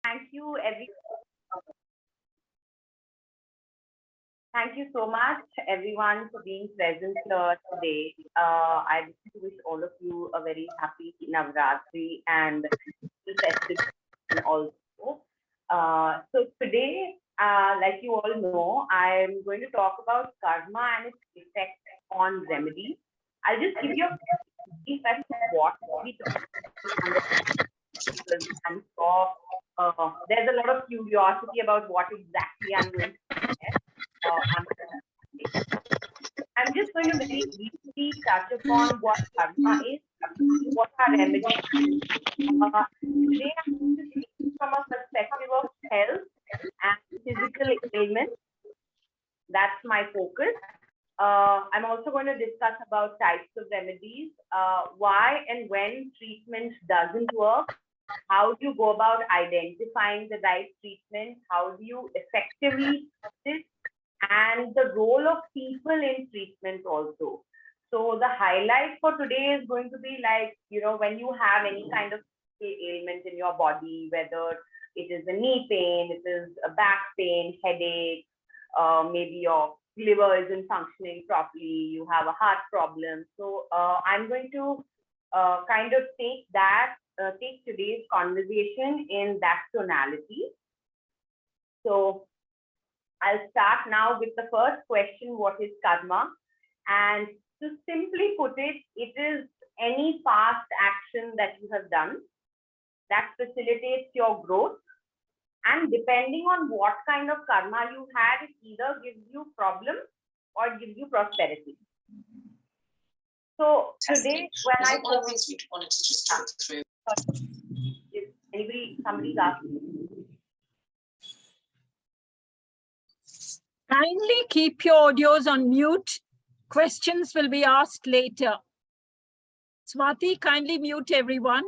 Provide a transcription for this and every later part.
Thank you, Thank you so much, everyone, for being present here today. I wish all of you a very happy Navratri and festive season also. So today, like you all know, I'm going to talk about karma and its effect on remedies. I'll just give you a brief as to what we talk about. I'm sure there's a lot of curiosity about what exactly I'm going to share. I'm just going to very briefly touch upon what karma is, what are remedies. Today I'm going to take it from a perspective of health and physical ailments. That's my focus. I'm also going to discuss about types of remedies, why and when treatment doesn't work, how do you go about identifying the right treatment, how do you effectively practice, and the role of people in treatment also. So the highlight for today is going to be like, when you have any kind of ailment in your body, whether it is a knee pain, it is a back pain, headache, maybe your liver isn't functioning properly, you have a heart problem. So I'm going to kind of take today's conversation in that tonality. So I'll start now with the first question, what is karma? And to simply put it, it is any past action that you have done that facilitates your growth. And depending on what kind of karma you had, it either gives you problems or gives you prosperity. So today, when I always wanted to just talk through. Is somebody's asking? Kindly keep your audios on mute. Questions will be asked later. Swati, kindly mute everyone.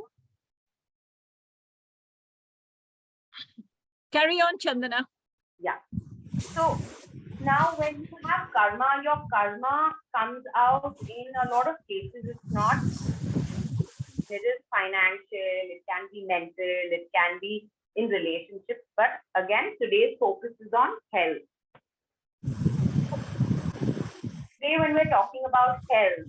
Carry on, Chandana. Yeah. So now when you have karma, your karma comes out in a lot of cases. It's not, it is financial, it can be mental, it can be in relationships. But again, today's focus is on health. Today, when we're talking about health,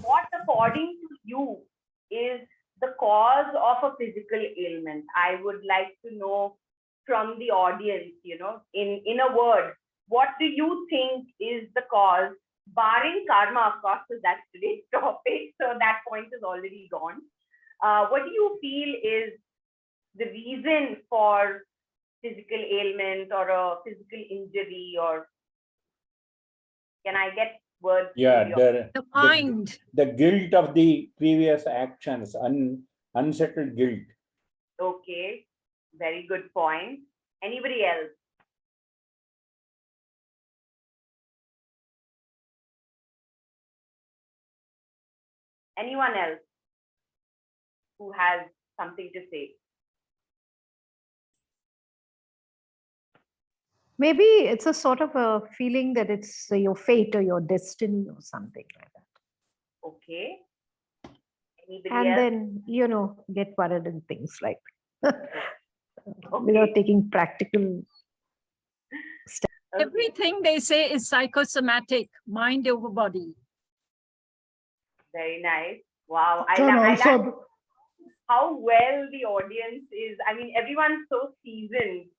what according to you is the cause of a physical ailment? I would like to know from the audience, in a word, what do you think is the cause, barring karma, of course, because that's today's topic, so that point is already gone. What do you feel is the reason for physical ailment or a physical injury, or can I get words? Yeah, the mind. The guilt of the previous actions, unsettled guilt. Okay, very good point. Anybody else? Anyone else who has something to say? Maybe it's a sort of a feeling that it's your fate or your destiny or something like that. Okay. Anybody and else? Then, get worried and things like Okay. without taking practical steps. Okay. Everything they say is psychosomatic, mind over body. Very nice. Wow. Can I like also how well the audience is. I mean, everyone's so seasoned.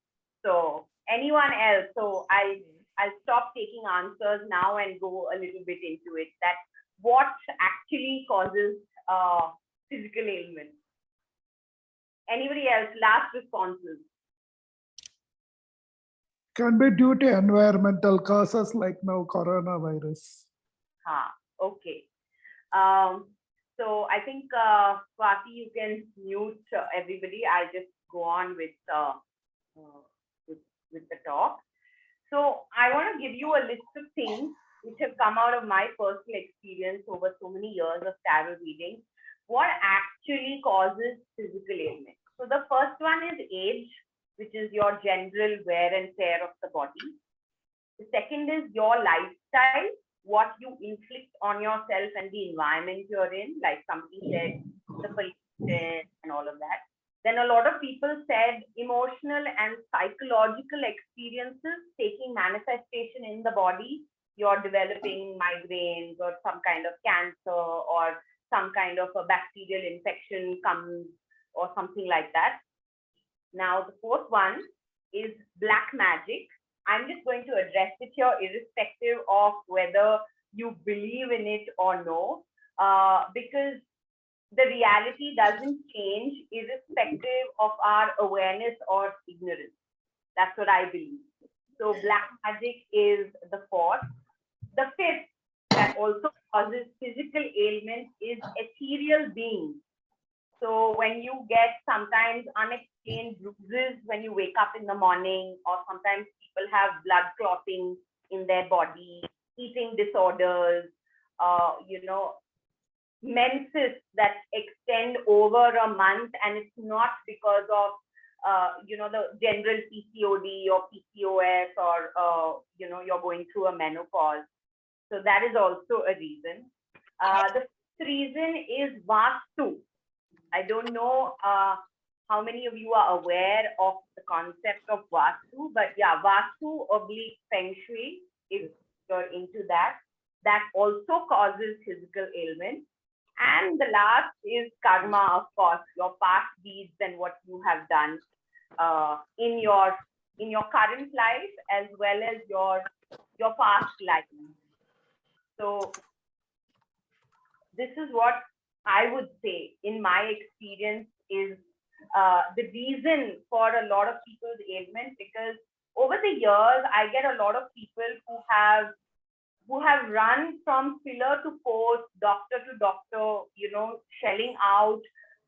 So anyone else? So I'll stop taking answers now and go a little bit into it. That what actually causes physical ailment? Anybody else? Last responses. can be due to environmental causes like now coronavirus. Okay. So I think Swati, you can mute everybody. I'll just go on with the talk. So I want to give you a list of things which have come out of my personal experience over so many years of tarot reading. What actually causes physical ailment? So the first one is age, which is your general wear and tear of the body. The second is your lifestyle, what you inflict on yourself and the environment you're in, like somebody said, the pollution and all of that. Then a lot of people said emotional and psychological experiences taking manifestation in the body. You're developing migraines or some kind of cancer or some kind of a bacterial infection comes or something like that. Now, the fourth one is black magic. I'm just going to address it here irrespective of whether you believe in it or no, because the reality doesn't change irrespective of our awareness or ignorance. That's what I believe. So black magic is the fourth. The fifth, that also causes physical ailments, is ethereal beings. So when you get sometimes unexplained bruises when you wake up in the morning, or sometimes people have blood clotting in their body, eating disorders, menses that extend over a month, and it's not because of the general PCOD or PCOS or you're going through a menopause. So that is also a reason. The fifth reason is Vastu. I don't know how many of you are aware of the concept of Vastu, but yeah, Vastu oblique Feng Shui, if you're into that, that also causes physical ailments. And the last is karma, of course, your past deeds and what you have done in your current life as well as your past life. So this is what I would say, in my experience, is the reason for a lot of people's ailments, because over the years, I get a lot of people who have run from pillar to post, doctor to doctor, shelling out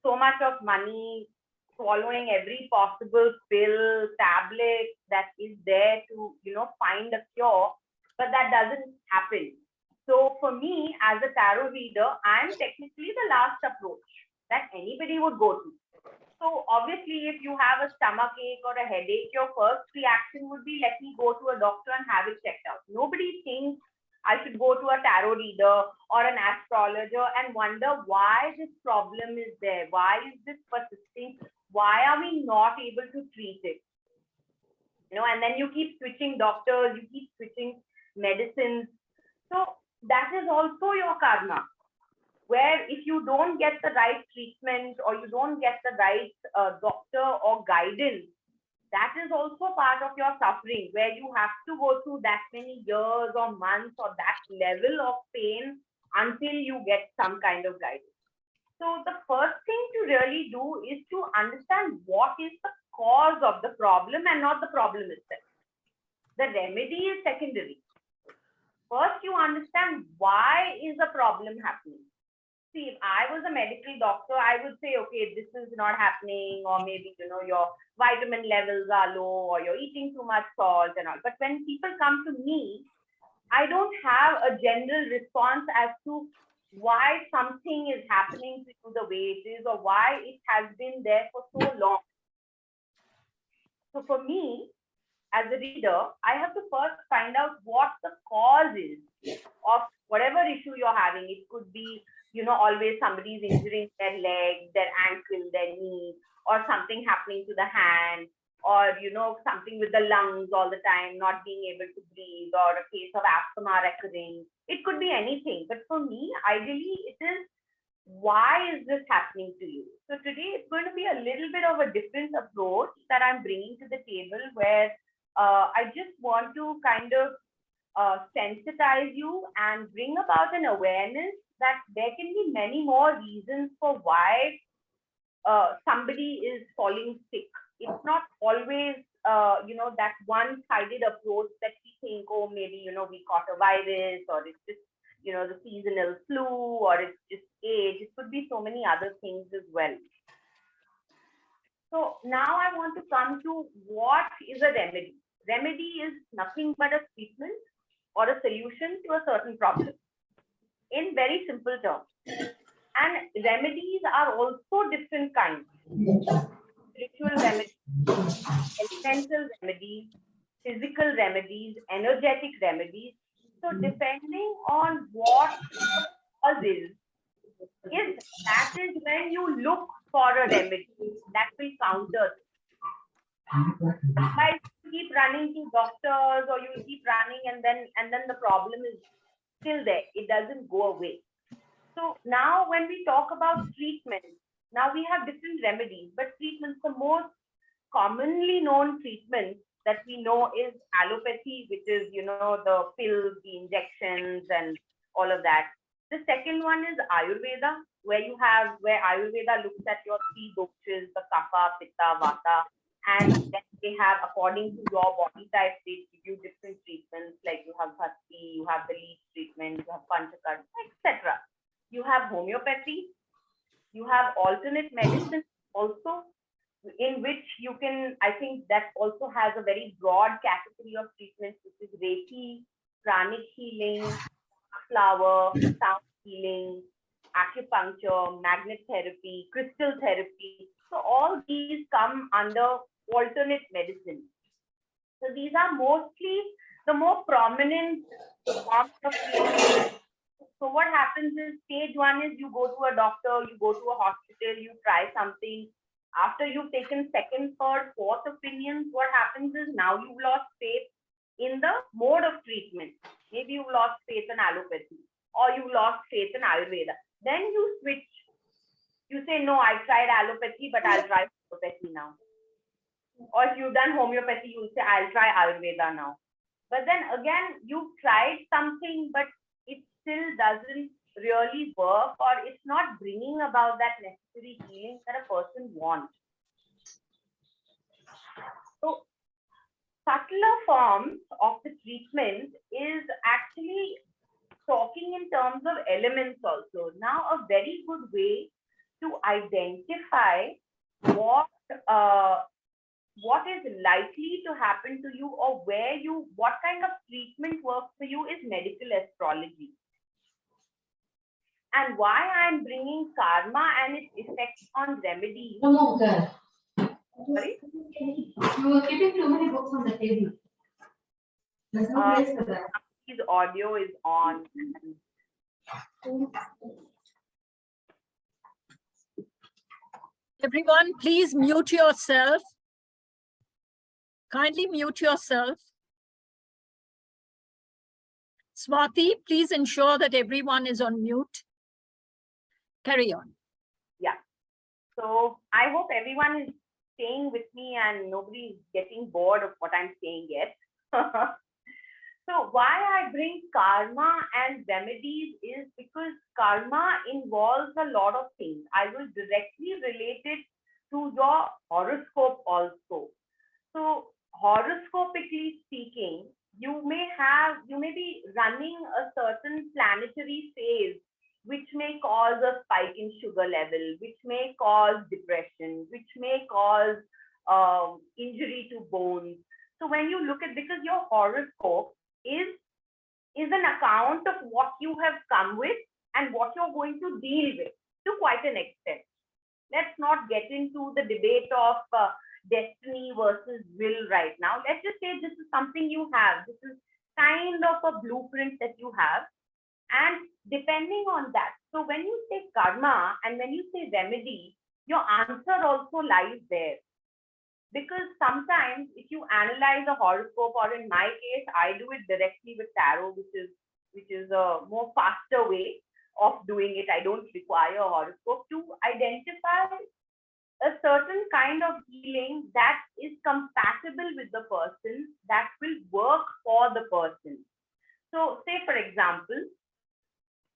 so much of money, swallowing every possible pill, tablet that is there to, find a cure, but that doesn't happen. So for me, as a tarot reader, I'm technically the last approach that anybody would go to. So obviously, if you have a stomach ache or a headache, your first reaction would be, let me go to a doctor and have it checked out. Nobody thinks I should go to a tarot reader or an astrologer and wonder why this problem is there. Why is this persisting? Why are we not able to treat it? And then you keep switching doctors, you keep switching medicines. So that is also your karma, where if you don't get the right treatment or you don't get the right doctor or guidance, that is also part of your suffering, where you have to go through that many years or months or that level of pain until you get some kind of guidance. So the first thing to really do is to understand what is the cause of the problem and not the problem itself. The remedy is secondary. First, you understand why is the problem happening. See, if I was a medical doctor, I would say, okay, this is not happening, or maybe, your vitamin levels are low, or you're eating too much salt and all. But when people come to me, I don't have a general response as to why something is happening to you the way it is, or why it has been there for so long. So for me, as a reader, I have to first find out what the cause is of whatever issue you're having. It could be, always somebody's injuring their leg, their ankle, their knee, or something happening to the hand, or, something with the lungs all the time, not being able to breathe, or a case of asthma recurring. It could be anything. But for me, ideally, it is, why is this happening to you? So today, it's going to be a little bit of a different approach that I'm bringing to the table, where I just want to kind of sensitize you and bring about an awareness that there can be many more reasons for why somebody is falling sick. It's not always, that one-sided approach that we think, oh, maybe, we caught a virus, or it's just, the seasonal flu, or it's just age. It could be so many other things as well. So now I want to come to what is a remedy. Remedy is nothing but a treatment or a solution to a certain problem, in very simple terms. And remedies are also different kinds. Spiritual remedies, elemental remedies, physical remedies, energetic remedies. So depending on what the cause is, that is when you look for a remedy that will counter. Otherwise, you keep running to doctors, or you keep running, and then the problem is still there. It doesn't go away. So now when we talk about treatment, now we have different remedies, but treatments, the most commonly known treatment that we know is allopathy, which is, the pills, the injections, and all of that. The second one is Ayurveda, where Ayurveda looks at your three doshas, the kapha, pitta, vata, and then they have, according to your body type, they give you different treatments, like you have bhakti, you have the leaf treatment, you have panchakarma, etc. You have homeopathy, you have alternate medicine also, in which you can, I think that also has a very broad category of treatments, which is Reiki, pranic healing, flower, sound healing, acupuncture, magnet therapy, crystal therapy. So all these come under alternate medicine. So these are mostly the more prominent forms of treatment. So what happens is, stage one is you go to a doctor, you go to a hospital, you try something. After you've taken second, third, fourth opinions, what happens is now you've lost faith in the mode of treatment. Maybe you've lost faith in allopathy, or you lost faith in Ayurveda. Then you switch. You say, no, I tried allopathy, but I'll try homeopathy now. Or if you've done homeopathy, you say, I'll try Ayurveda now. But then again, you've tried something, but it still doesn't really work, or it's not bringing about that necessary healing that a person wants. So subtler forms of the treatment is actually talking in terms of elements also. Now, a very good way to identify what is likely to happen to you, or what kind of treatment works for you, is medical astrology. And why I'm bringing karma and its effects on remedies. Sorry? You were keeping too many books on the table. There's no place for that. His audio is on. Everyone, please mute yourself. Kindly mute yourself. Swati, please ensure that everyone is on mute. Carry on. Yeah. So I hope everyone is staying with me and nobody is getting bored of what I'm saying yet. So why I bring karma and remedies is because karma involves a lot of things. I will directly relate it to your horoscope also. So horoscopically speaking, you may be running a certain planetary phase, which may cause a spike in sugar level, which may cause depression, which may cause injury to bones. So when you look at, because your horoscope is an account of what you have come with and what you're going to deal with to quite an extent. Let's not get into the debate of destiny versus will right now. Let's just say this is something you have. This is kind of a blueprint that you have. And depending on that, so when you say karma and when you say remedy, your answer also lies there. Because sometimes if you analyze a horoscope, or in my case, I do it directly with tarot, which is a more faster way of doing it. I don't require a horoscope to identify a certain kind of healing that is compatible with the person, that will work for the person. So say, for example,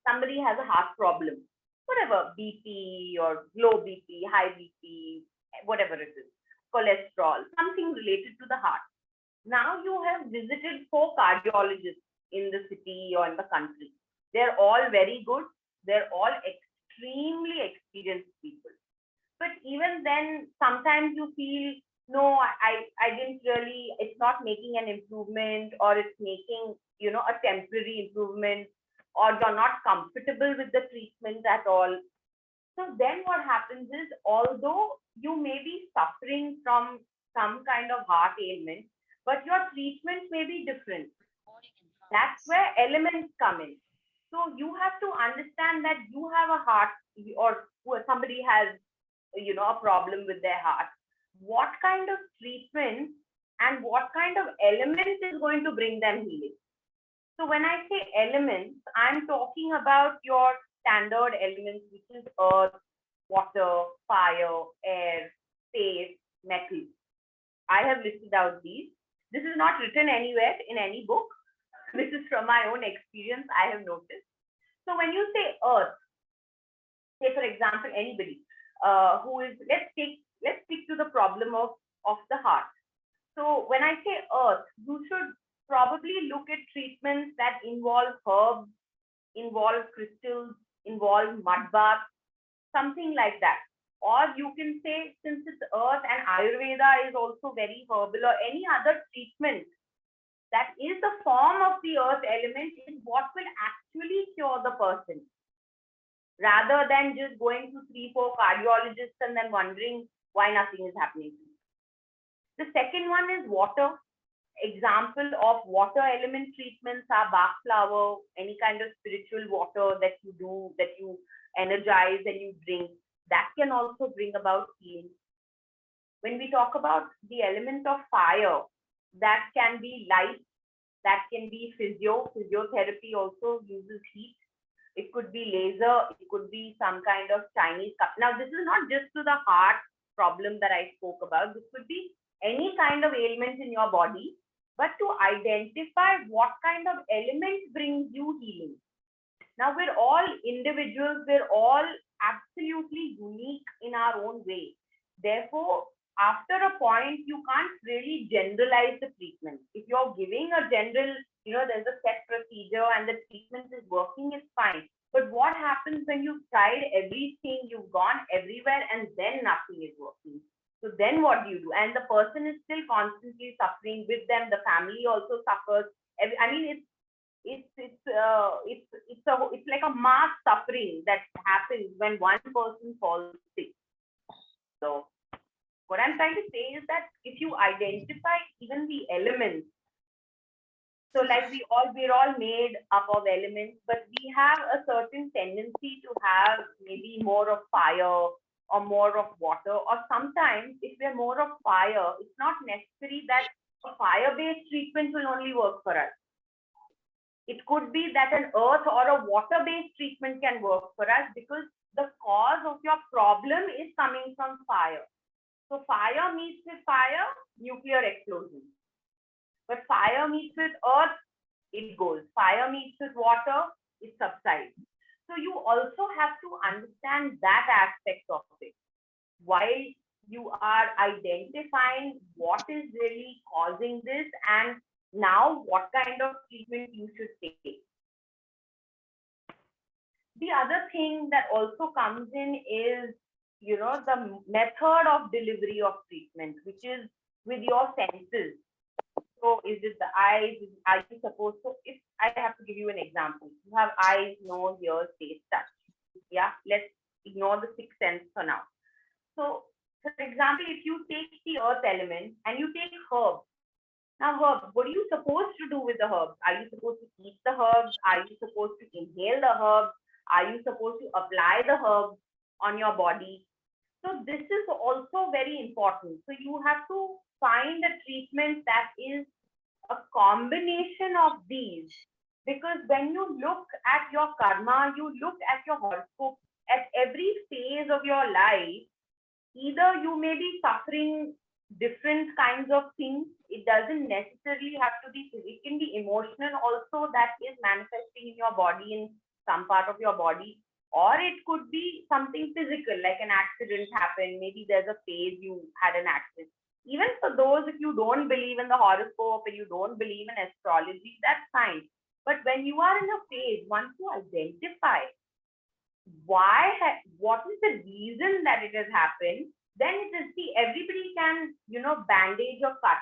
somebody has a heart problem, whatever, BP or low BP, high BP, whatever it is, cholesterol, something related to the heart. Now you have visited 4 cardiologists in the city or in the country. They're all very good. They're all extremely experienced people. But even then, sometimes you feel, no, I didn't really, it's not making an improvement, or it's making, a temporary improvement, or you're not comfortable with the treatment at all. So then what happens is, although you may be suffering from some kind of heart ailment, but your treatment may be different. That's where elements come in. So you have to understand that you have a heart, or somebody has a problem with their heart, what kind of treatment and what kind of element is going to bring them healing? So when I say elements, I'm talking about your standard elements, which is earth, water, fire, air, space, metal. I have listed out these. This is not written anywhere in any book. This is from my own experience, I have noticed. So when you say earth, say for example, anybody who is, let's stick to the problem of the heart. So when I say earth, you should probably look at treatments that involve herbs, involve crystals, involve mud baths, something like that. Or you can say, since it's earth and Ayurveda is also very herbal, or any other treatment that is the form of the earth element is what will actually cure the person, rather than just going to 3-4 cardiologists and then wondering why nothing is happening. The second one is water. Example of water element treatments are Bach flower, any kind of spiritual water that you do, that you energize and you drink. That can also bring about healing. When we talk about the element of fire, that can be light, that can be physiotherapy also uses heat. It could be laser, it could be some kind of Chinese cup. Now, this is not just to the heart problem that I spoke about. This could be any kind of ailment in your body, but to identify what kind of element brings you healing. Now, we're all individuals, we're all absolutely unique in our own way. Therefore, after a point, you can't really generalize the treatment. If you're giving a general, there's a set procedure and the treatment is working, it's fine. But what happens when you've tried everything, you've gone everywhere, and then nothing is working? So then what do you do? And the person is still constantly suffering with them. The family also suffers. I mean, it's like a mass suffering that happens when one person falls sick. So what I'm trying to say is that if you identify even the elements, so like we're all made up of elements, but we have a certain tendency to have maybe more of fire or more of water, or sometimes if we're more of fire, it's not necessary that a fire-based treatment will only work for us. It could be that an earth or a water-based treatment can work for us because the cause of your problem is coming from fire. So fire meets with fire, nuclear explosion. But fire meets with earth, it goes. Fire meets with water, it subsides. So you also have to understand that aspect of it while you are identifying what is really causing this and now what kind of treatment you should take. The other thing that also comes in is, the method of delivery of treatment, which is with your senses. So is it the eyes? Are you supposed to, if I have to give you an example, you have eyes, nose, ears, taste, touch. Yeah, let's ignore the sixth sense for now. So, for example, if you take the earth element and you take herbs. Now, herbs, what are you supposed to do with the herbs? Are you supposed to eat the herbs? Are you supposed to inhale the herbs? Are you supposed to apply the herbs on your body? So this is also very important. So you have to find a treatment that is a combination of these, because when you look at your karma, you look at your horoscope, at every phase of your life, either you may be suffering different kinds of things. It doesn't necessarily have to be physical. It can be emotional also that is manifesting in your body, in some part of your body. Or it could be something physical, like an accident happened. Maybe there's a phase you had an accident. Even for those, if you don't believe in the horoscope and you don't believe in astrology, that's fine. But when you are in a phase, once you identify what is the reason that it has happened, then it is, see, everybody can, bandage or cut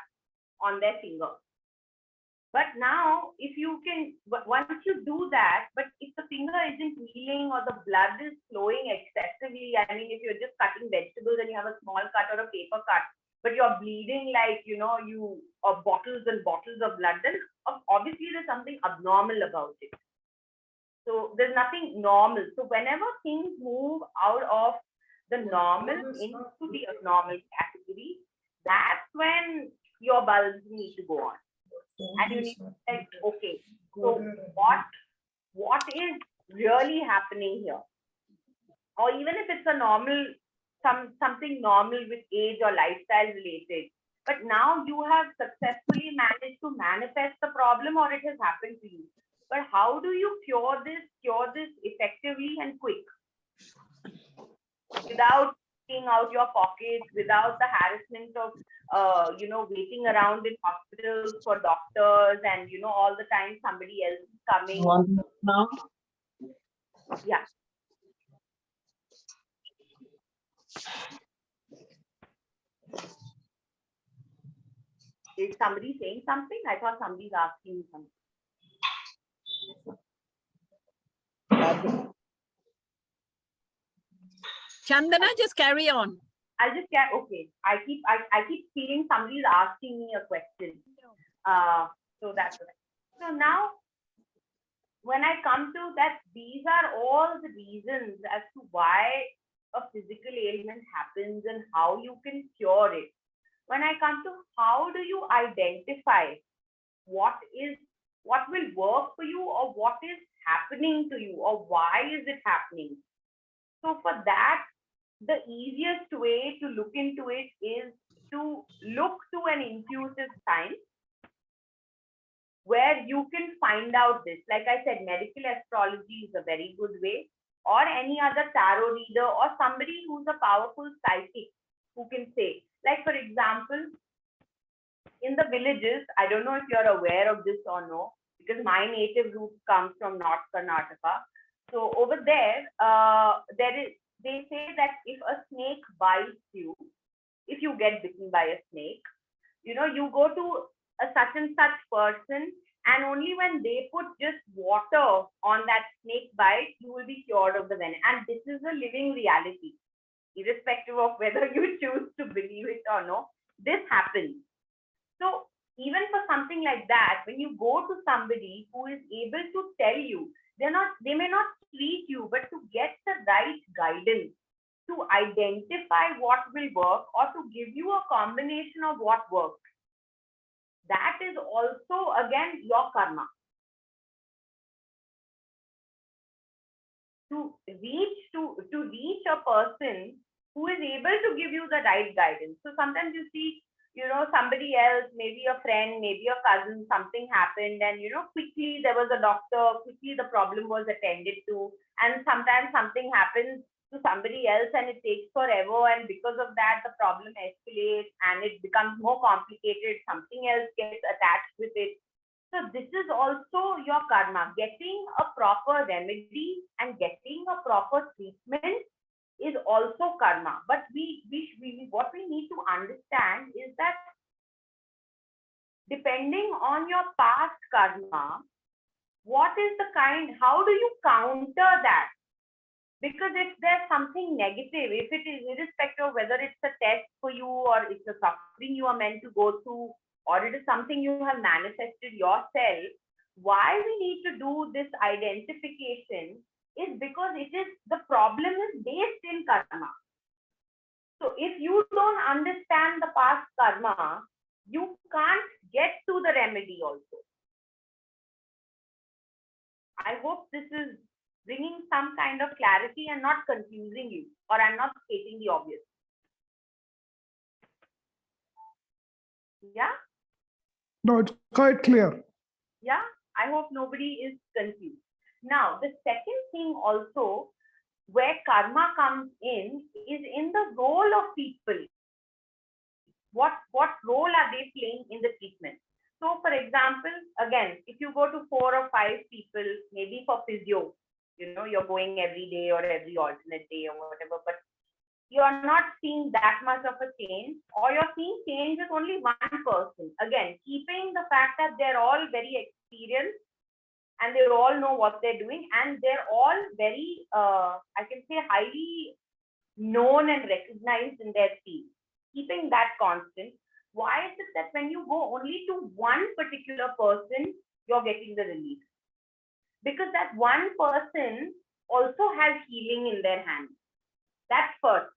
on their finger. But now, if you can, once you do that, but if the finger isn't healing or the blood is flowing excessively, I mean, if you're just cutting vegetables and you have a small cut or a paper cut, but you're bleeding like, bottles and bottles of blood, then obviously there's something abnormal about it. So there's nothing normal. So whenever things move out of the normal into the abnormal category, that's when your bulbs need to go on. And you need to say, okay, so what is really happening here? Or even if it's a normal, something normal with age or lifestyle related, but now you have successfully managed to manifest the problem, or it has happened to you. But how do you cure this effectively and quick? Without taking out your pockets, without the harassment of waiting around in hospitals for doctors, and all the time somebody else is coming. Now, Yeah. Is somebody saying something? I thought somebody's asking me something. Chandana, just carry on. I'll just get okay. I keep feeling somebody's asking me a question. So that's right. So now, when I come to that, these are all the reasons as to why a physical ailment happens and how you can cure it. When I come to how do you identify what will work for you, or what is happening to you, or why is it happening? So for that, the easiest way to look into it is to look to an intuitive science where you can find out this. Like I said, medical astrology is a very good way, or any other tarot reader, or somebody who's a powerful psychic who can say, like for example, in the villages, I don't know if you're aware of this or no, because my native root comes from North Karnataka. So over there, they say that if a snake bites you, if you get bitten by a snake, you go to a such and such person, and only when they put just water on that snake bite, you will be cured of the venom. And this is a living reality, irrespective of whether you choose to believe it or no. This happens. So even for something like that, when you go to somebody who is able to tell you, they may not treat you, but to get the right guidance, to identify what will work, or to give you a combination of what works, that is also again your karma. To reach a person who is able to give you the right guidance. So sometimes you see, somebody else, maybe a friend, maybe a cousin, something happened, and quickly there was a doctor, quickly the problem was attended to, and sometimes something happens to somebody else and it takes forever, and because of that the problem escalates and it becomes more complicated, something else gets attached with it. So this is also your karma. Getting a proper remedy and getting a proper treatment is also karma. But what we need to understand is that depending on your past karma, what is the how do you counter that? Because if there's something negative, if it is irrespective of whether it's a test for you, or it's a suffering you are meant to go through, or it is something you have manifested yourself, why we need to do this identification is because the problem is based in karma. So if you don't understand the past karma, you can't get to the remedy also. I hope this is bringing some kind of clarity and not confusing you, or I'm not stating the obvious. Yeah? No, it's quite clear. Yeah? I hope nobody is confused. Now, the second thing also where karma comes in is in the role of people. What role are they playing in the treatment? So, for example, again, if you go to 4 or 5 people, maybe for physio, you're going every day or every alternate day or whatever, but you're not seeing that much of a change, or you're seeing change with only one person. Again, keeping the fact that they're all very experienced and they all know what they're doing, and they're all very, I can say, highly known and recognized in their field. Keeping that constant, why is it that when you go only to one particular person, you're getting the relief? Because that one person also has healing in their hands. That's first.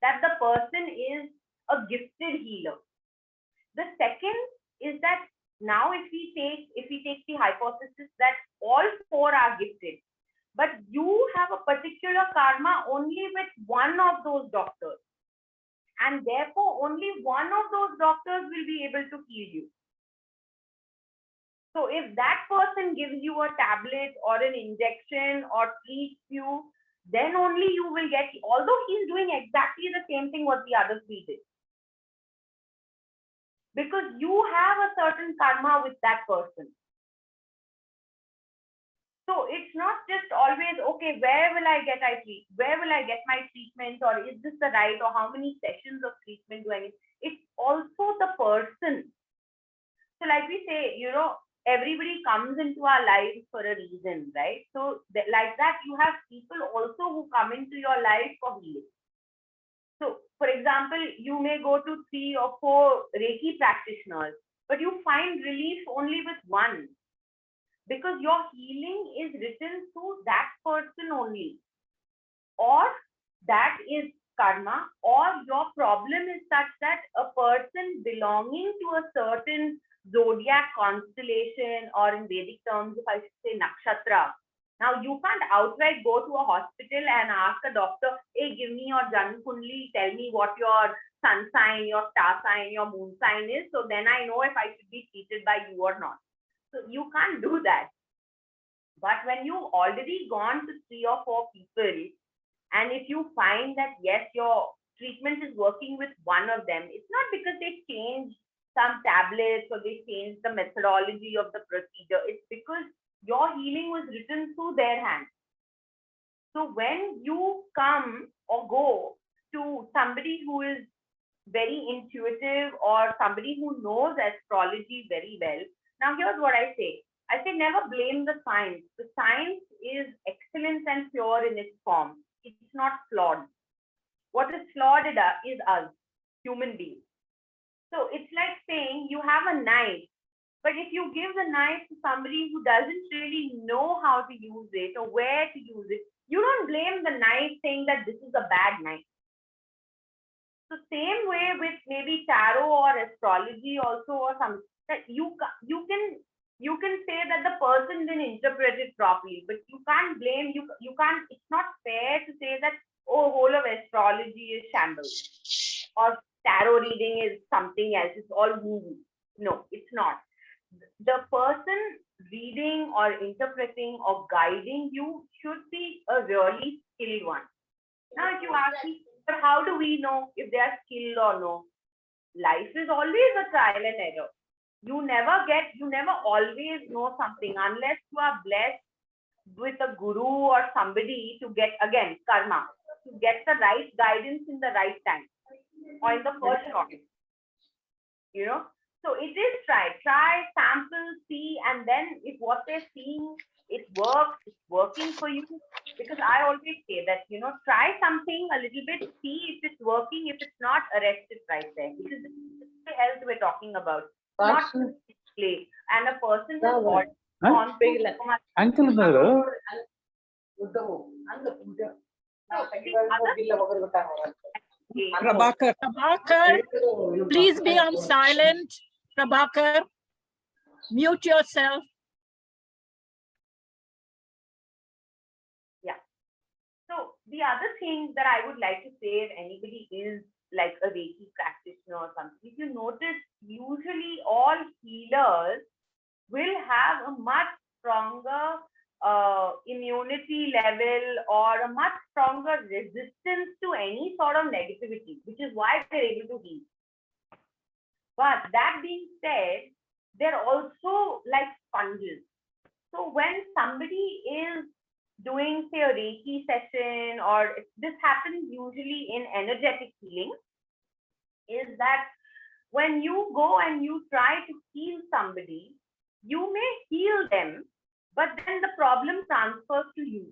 that the person is a gifted healer. The second is that now if we take the hypothesis that all four are gifted, but you have a particular karma only with one of those doctors, and therefore only one of those doctors will be able to heal you. So if that person gives you a tablet or an injection or treats you, then only you will get, although he's doing exactly the same thing what the other three did. Because you have a certain karma with that person. So it's not just always, okay, where will I get my treatment, or is this the right, or how many sessions of treatment do I need? It's also the person. So like we say, everybody comes into our lives for a reason, right? So like that, you have people also who come into your life for healing. So, for example, you may go to 3 or 4 Reiki practitioners, but you find relief only with one, because your healing is written through that person only, or that is karma, or your problem is such that a person belonging to a certain zodiac constellation, or in Vedic terms, if I should say nakshatra. Now, you can't outright go to a hospital and ask a doctor, hey, give me your Janma Kundali, tell me what your sun sign, your star sign, your moon sign is, so then I know if I should be treated by you or not. So you can't do that. But when you've already gone to 3 or 4 people, and if you find that, yes, your treatment is working with one of them, it's not because they changed some tablets or they changed the methodology of the procedure. It's because your healing was written through their hands. So when you come or go to somebody who is very intuitive or somebody who knows astrology very well, now here's what I say. I say never blame the science. The science is excellent and pure in its form. It's not flawed. What is flawed is us, human beings. So it's like saying you have a knife, but if you give the knife to somebody who doesn't really know how to use it or where to use it, you don't blame the knife saying that this is a bad knife. So same way with maybe tarot or astrology also, or something, that you can say that the person didn't interpret it properly, but you can't blame, you can't, it's not fair to say that, oh, whole of astrology is shambles, or tarot reading is something else, it's all woo-woo. No, it's not. The person reading or interpreting or guiding you should be a really skilled one. Now, if you ask me, but how do we know if they are skilled or no? Life is always a trial and error. You never always know something unless you are blessed with a guru or somebody to get, again, karma, to get the right guidance in the right time or in the first shot. So it is try, sample, see, and then if what they're seeing, it works, it's working for you. Because I always say that, try something a little bit, see if it's working. If it's not, arrest it right there. Because this is the health we're talking about. Not play. And a person has already gone through so much. Uncle Nero, Prabhakar, please be on silent. Prabhakar, mute yourself. Yeah. So the other thing that I would like to say, if anybody is like a Reiki practitioner or something, if you notice, usually all healers will have a much stronger immunity level or a much stronger resistance to any sort of negativity, which is why they're able to heal. But that being said, they're also like sponges. So when somebody is doing, say, a Reiki session, or this happens usually in energetic healing, is that when you go and you try to heal somebody, you may heal them, but then the problem transfers to you.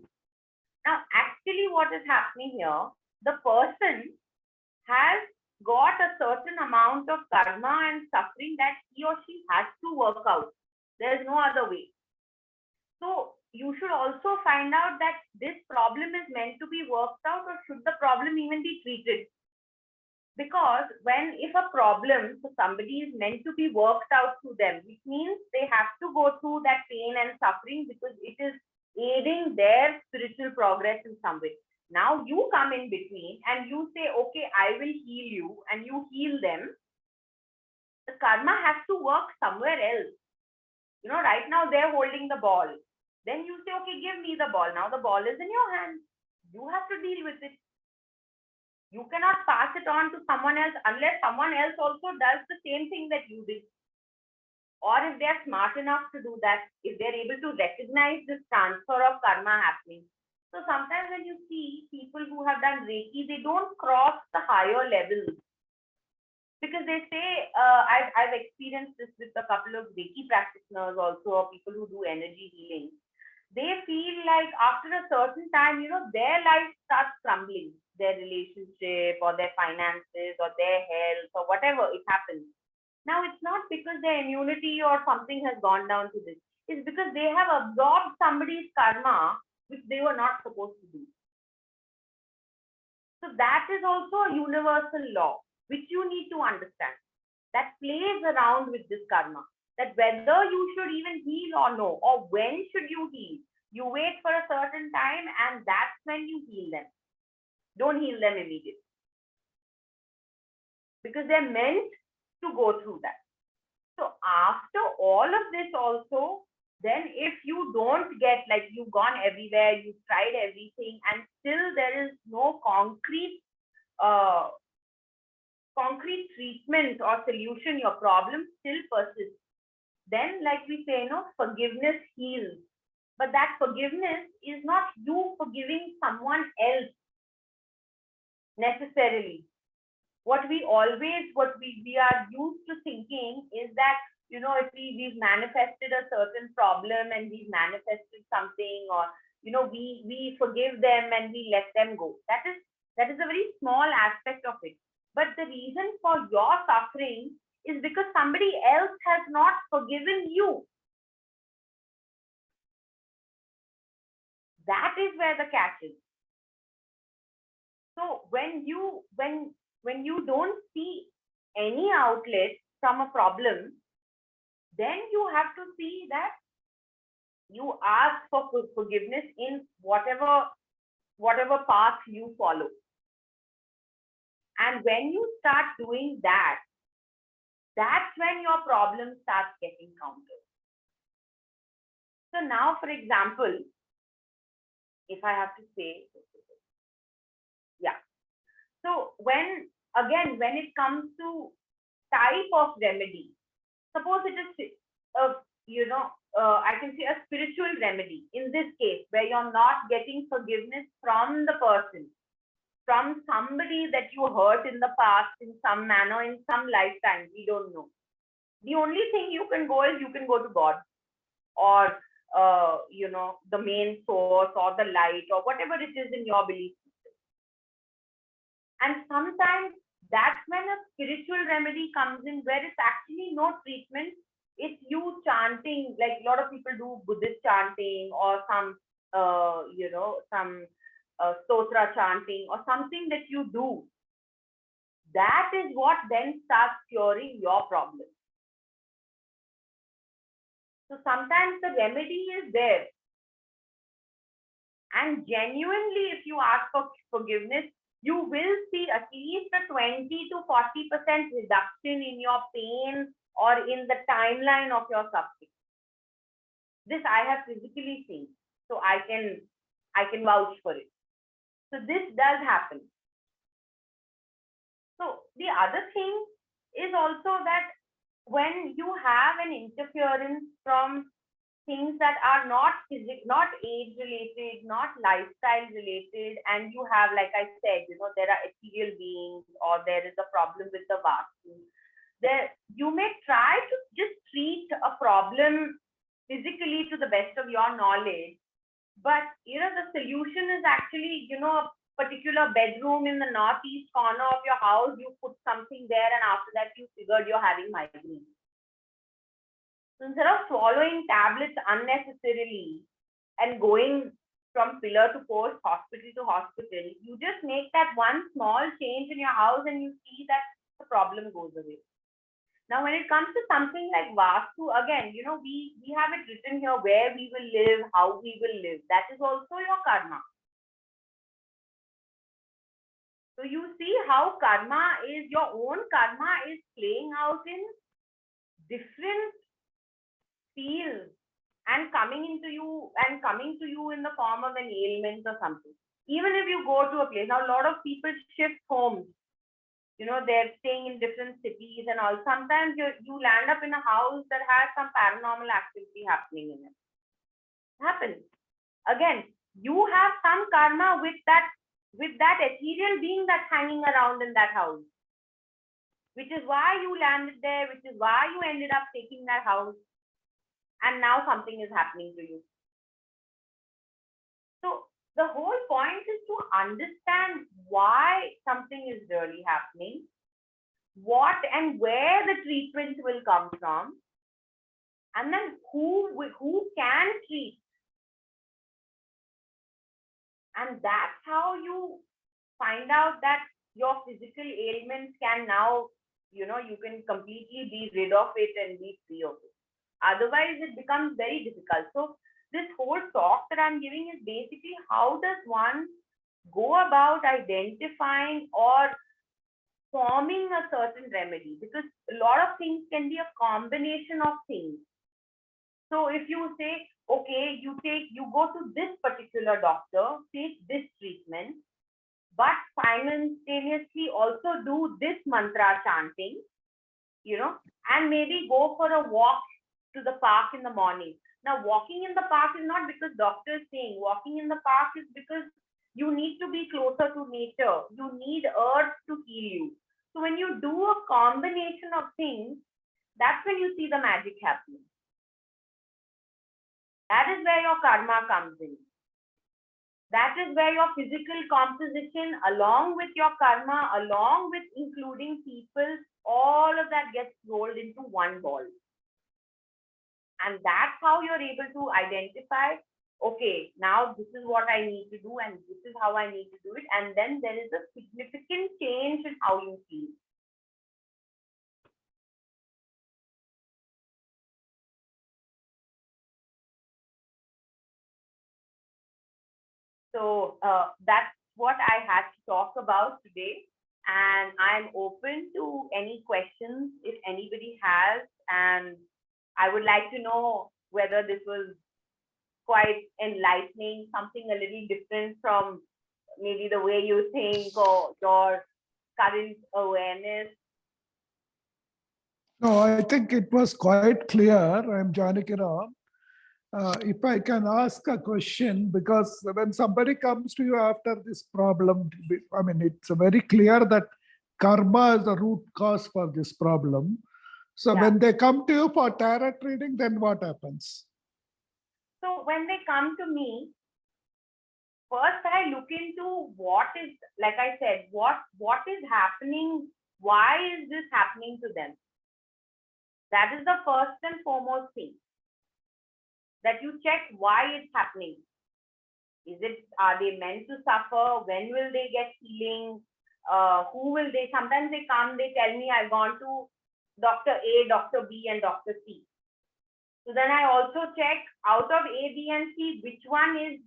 Now, actually what is happening here, the person has got a certain amount of karma and suffering that he or she has to work out. There's no other way. So you should also find out that this problem is meant to be worked out, or should the problem even be treated? Because if a problem for somebody is meant to be worked out through them, which means they have to go through that pain and suffering because it is aiding their spiritual progress in some way. Now you come in between and you say, okay, I will heal you, and you heal them. The karma has to work somewhere else. Right now they're holding the ball. Then you say, okay, give me the ball. Now the ball is in your hand. You have to deal with it. You cannot pass it on to someone else unless someone else also does the same thing that you did. Or if they're smart enough to do that, if they're able to recognize this transfer of karma happening. So sometimes when you see people who have done Reiki, they don't cross the higher levels. Because they say, I've experienced this with a couple of Reiki practitioners also, or people who do energy healing. They feel like after a certain time, their life starts crumbling, their relationship or their finances or their health or whatever, it happens. Now, it's not because their immunity or something has gone down to this. It's because they have absorbed somebody's karma, which they were not supposed to do. So that is also a universal law, which you need to understand, that plays around with this karma. That whether you should even heal or no, or when should you heal, you wait for a certain time and that's when you heal them. Don't heal them immediately. Because they're meant to go through that. So after all of this also, then if you don't get, like you've gone everywhere, you've tried everything, and still there is no concrete treatment or solution, your problem still persists. Then, like we say, forgiveness heals. But that forgiveness is not you forgiving someone else necessarily. What we are used to thinking is that, if we've manifested a certain problem and we've manifested something, or, we forgive them and we let them go. That is a very small aspect of it. But the reason for your suffering is because somebody else has not forgiven you. That is where the catch is. So when you don't see any outlet from a problem, then you have to see that you ask for forgiveness in whatever path you follow. And when you start doing that, that's when your problem starts getting countered. So now, for example, if I have to say, yeah. So when it comes to type of remedy, suppose it is, I can say a spiritual remedy in this case, where you're not getting forgiveness from the person, from somebody that you hurt in the past in some manner, in some lifetime, we don't know. The only thing you can go to God, or the main source or the light or whatever it is in your belief system. And sometimes that's when a spiritual remedy comes in, where it's actually no treatment. It's you chanting, like a lot of people do Buddhist chanting, or some stotra chanting, or something that you do. That is what then starts curing your problem. So sometimes the remedy is there. And genuinely, if you ask for forgiveness, you will see at least a 20 to 40% reduction in your pain or in the timeline of your suffering. This I have physically seen, so I can vouch for it. So this does happen. So the other thing is also that when you have an interference from things that are not age related, not lifestyle related, and you have, like I said, there are ethereal beings, or there is a problem with the vastu, there you may try to just treat a problem physically to the best of your knowledge, but the solution is actually a particular bedroom in the northeast corner of your house. You put something there, and after that you figured you're having migraine. So instead of swallowing tablets unnecessarily and going from pillar to post, hospital to hospital. You just make that one small change in your house and you see that the problem goes away. Now, when it comes to something like Vastu, again, we have it written here where we will live, how we will live. That is also your karma. So you see how karma is, your own karma is playing out in different fields and coming to you in the form of an ailment or something. Even if you go to a place, now a lot of people shift homes. They're staying in different cities and all. Sometimes you land up in a house that has some paranormal activity happening in it. Happens. Again, you have some karma with that ethereal being that's hanging around in that house. Which is why you landed there, which is why you ended up taking that house. And now something is happening to you. So the whole point is to understand why something is really happening, what and where the treatment will come from, and then who can treat. And that's how you find out that your physical ailments can now, you can completely be rid of it and be free of it. Otherwise, it becomes very difficult. So this whole talk that I'm giving is basically how does one go about identifying or forming a certain remedy, because a lot of things can be a combination of things. So if you say, okay, you go to this particular doctor, take this treatment, but simultaneously also do this mantra chanting, and maybe go for a walk to the park in the morning. Now, walking in the park is not because doctor is saying, walking in the park is because you need to be closer to nature. You need earth to heal you. So when you do a combination of things, that's when you see the magic happening. That is where your karma comes in. That is where your physical composition, along with your karma, along with including people, all of that gets rolled into one ball. And that's how you're able to identify, okay, now this is what I need to do and this is how I need to do it. And then there is a significant change in how you feel. So that's what I had to talk about today. And I'm open to any questions if anybody has. And I would like to know whether this was quite enlightening, something a little different from maybe the way you think or your current awareness. No, I think it was quite clear. I'm Janaki Ram. If I can ask a question, because when somebody comes to you after this problem, I mean, it's very clear that karma is the root cause for this problem. So when they come to you for tarot reading, then what happens? So when they come to me, first I look into what is, like I said, what is happening, why is this happening to them? That is the first and foremost thing. That you check why it's happening. Are they meant to suffer? When will they get healing? Who will they? Sometimes they come, they tell me I've gone to Dr. A, Dr. B, and Dr. C. So then I also check out of A, B, and C, which one is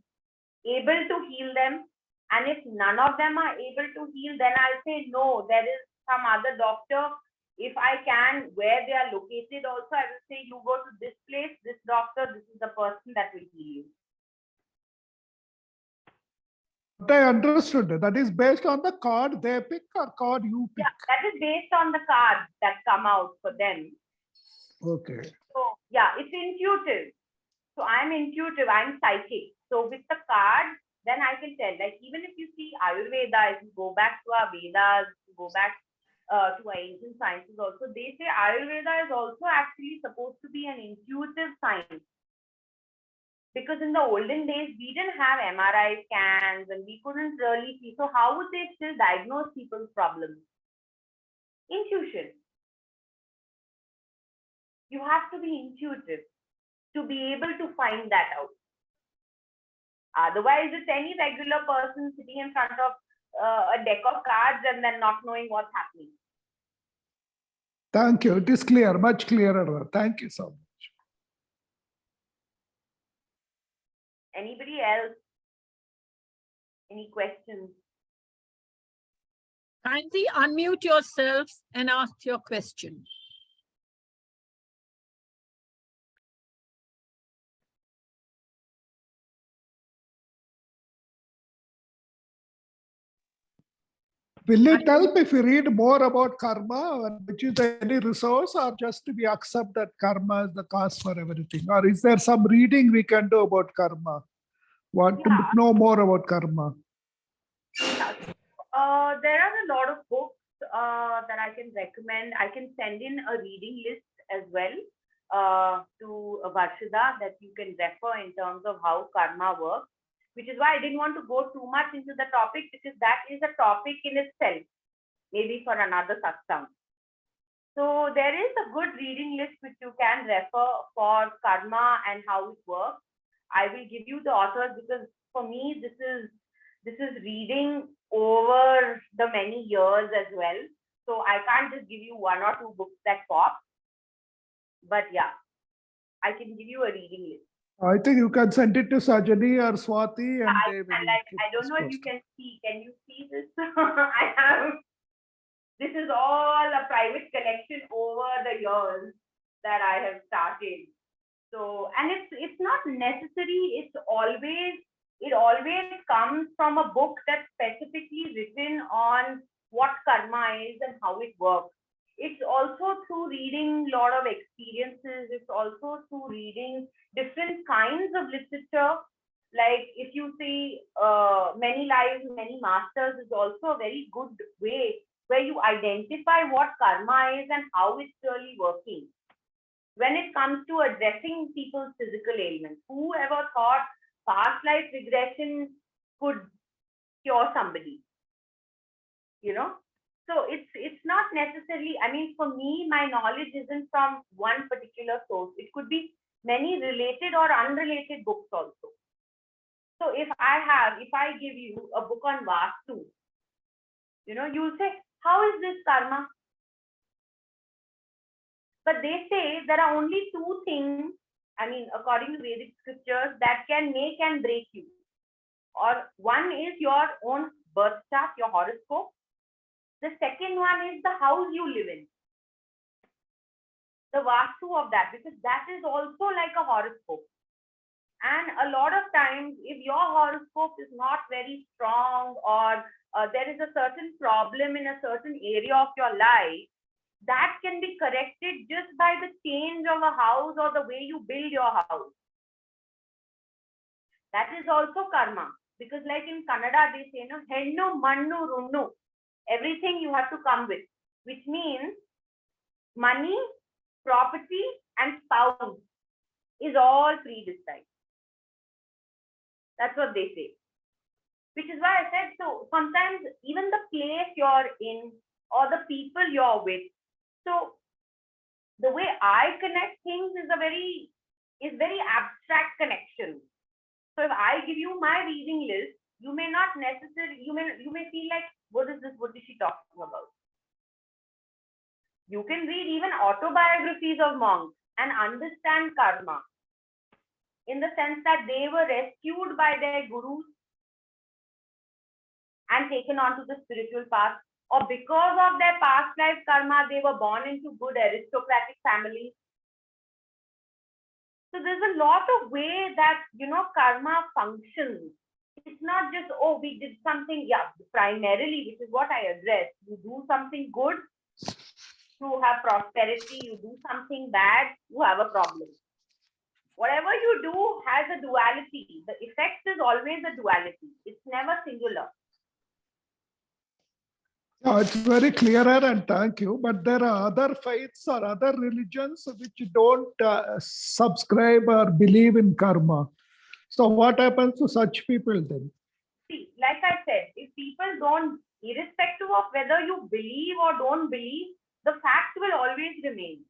able to heal them. And if none of them are able to heal, then I'll say, no, there is some other doctor. If I can, where they are located also, I will say, you go to this place, this doctor, this is the person that will heal you. But I understood. That is based on the card they pick or card you pick? Yeah, that is based on the cards that come out for them. Okay. So yeah, it's intuitive. So I'm intuitive, I'm psychic. So with the cards, then I can tell, like even if you see Ayurveda, if you go back to our Vedas, go back to our ancient sciences also, they say Ayurveda is also actually supposed to be an intuitive science. Because in the olden days, we didn't have MRI scans and we couldn't really see. So how would they still diagnose people's problems? Intuition. You have to be intuitive to be able to find that out. Otherwise, it's any regular person sitting in front of a deck of cards and then not knowing what's happening. Thank you. It is clear, much clearer. Thank you so much. Anybody else? Any questions? Kindly unmute yourself and ask your question. Will it help if we read more about karma, which is any resource, or just to be accept that karma is the cause for everything? Or is there some reading we can do about karma? Want to know more about karma? There are a lot of books that I can recommend. I can send in a reading list as well to Varshida that you can refer in terms of how karma works, which is why I didn't want to go too much into the topic, because that is a topic in itself, maybe for another satsang. So there is a good reading list which you can refer for karma and how it works. I will give you the authors, because for me this is reading over the many years as well. So I can't just give you one or two books that pop. But yeah, I can give you a reading list. I think you can send it to Sajani or Swati, and they will. I don't know if you can see. Can you see this? I have. This is all a private collection over the years that I have started. So, and it's not necessary. It always comes from a book that's specifically written on what karma is and how it works. It's also through reading a lot of experiences. It's also through reading different kinds of literature. Like if you see Many Lives, Many Masters is also a very good way where you identify what karma is and how it's really working. When it comes to addressing people's physical ailments, whoever thought past life regression could cure somebody? You know? So it's not necessarily, I mean, for me, my knowledge isn't from one particular source. It could be many related or unrelated books also. So if I give you a book on Vastu, you'll say, how is this karma? But they say there are only two things, I mean, according to Vedic scriptures, that can make and break you. Or one is your own birth chart, your horoscope. The second one is the house you live in. The Vastu of that, because that is also like a horoscope. And a lot of times, if your horoscope is not very strong, or there is a certain problem in a certain area of your life, that can be corrected just by the change of a house or the way you build your house. That is also karma. Because like in Kannada, they say, hennu, mannu, runnu. Everything you have to come with, which means money, property, and spouse is all predestined. That's what they say. Which is why I said, so sometimes even the place you're in or the people you're with. So the way I connect things is very abstract connection. So if I give you my reading list, you may not necessarily, you may feel like, what is this? What is she talking about? You can read even autobiographies of monks and understand karma in the sense that they were rescued by their gurus and taken onto the spiritual path, or because of their past life karma, they were born into good aristocratic families. So there's a lot of way that, karma functions. It's not just, oh, we did something, yeah, primarily, which is what I addressed. You do something good, you have prosperity. You do something bad, you have a problem. Whatever you do has a duality. The effect is always a duality. It's never singular. No, it's very clearer, and thank you. But there are other faiths or other religions which don't subscribe or believe in karma. So what happens to such people then? See, like I said, if people don't, irrespective of whether you believe or don't believe, the fact will always remain.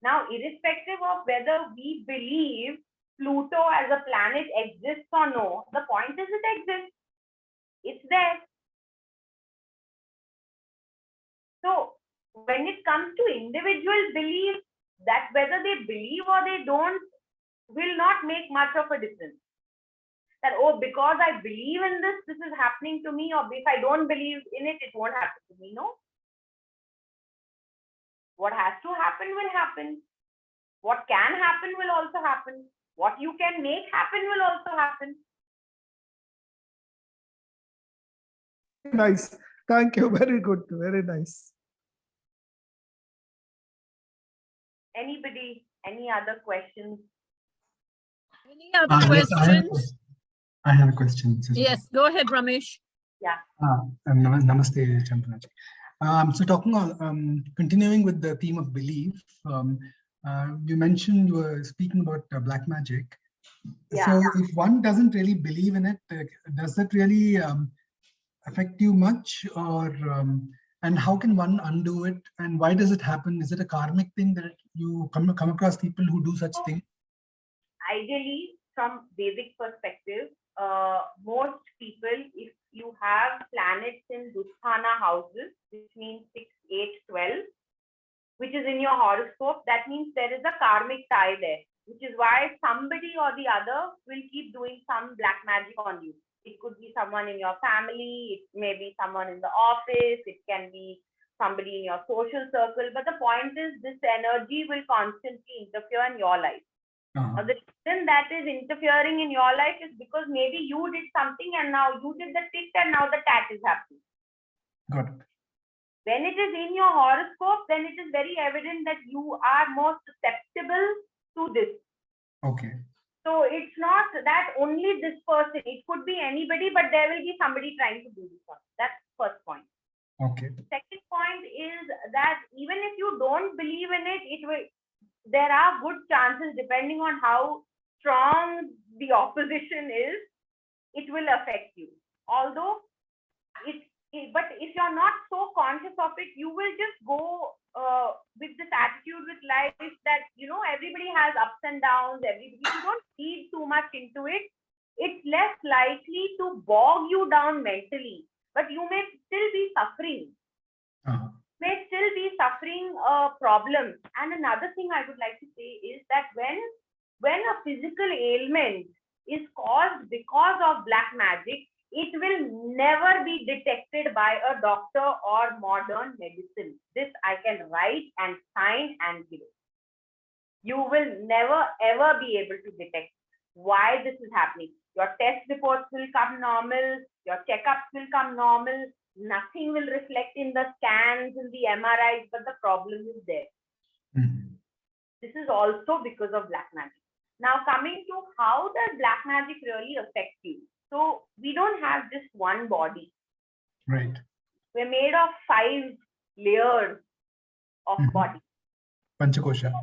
Now, irrespective of whether we believe Pluto as a planet exists or no. The point is it exists. It's there. So when it comes to individual beliefs, that whether they believe or they don't will not make much of a difference. That, oh, because I believe in this, this is happening to me, or if I don't believe in it, it won't happen to me. No. What has to happen will happen. What can happen will also happen. What you can make happen will also happen. Nice. Thank you. Very good. Very nice. Anybody, any other questions? Any other Yes, questions? I have a question. Sajani. Yes, go ahead, Ramesh. Namaste, Chandana. So talking on, continuing with the theme of belief, you mentioned you were speaking about black magic. Yeah. So if one doesn't really believe in it, does that really affect you much, or and how can one undo it, and why does it happen? Is it a karmic thing that you come across people who do such things? Ideally, from Vedic perspective, most people, if you have planets in Dusthana houses, which means 6, 8, 12, which is in your horoscope, that means there is a karmic tie there, which is why somebody or the other will keep doing some black magic on you. It could be someone in your family, it may be someone in the office, it can be somebody in your social circle, but the point is this energy will constantly interfere in your life. Now, the reason that is interfering in your life is because maybe you did something and now you did the tit and now the tat is happening. Got it. When it is in your horoscope, then it is very evident that you are more susceptible to this. Okay. So it's not that only this person, it could be anybody, but there will be somebody trying to do this one. That's first point. Okay. Second point is that even if you don't believe in it, there are good chances, depending on how strong the opposition is, it will affect you. Although but if you're not so conscious of it, you will just go with this attitude with life that, everybody has ups and downs. If you don't read too much into it, it's less likely to bog you down mentally, but you may still be suffering. May still be suffering a problem. And another thing I would like to say is that when a physical ailment is caused because of black magic, it will never be detected by a doctor or modern medicine. This I can write and sign and give it. You will never ever be able to detect why this is happening. Your test reports will come normal, your checkups will come normal, nothing will reflect in the scans and the MRIs, but the problem is there. This is also because of black magic. Now, coming to how does black magic really affect you? So we don't have just one body. Right. We're made of 5 layers of body. Panchakosha.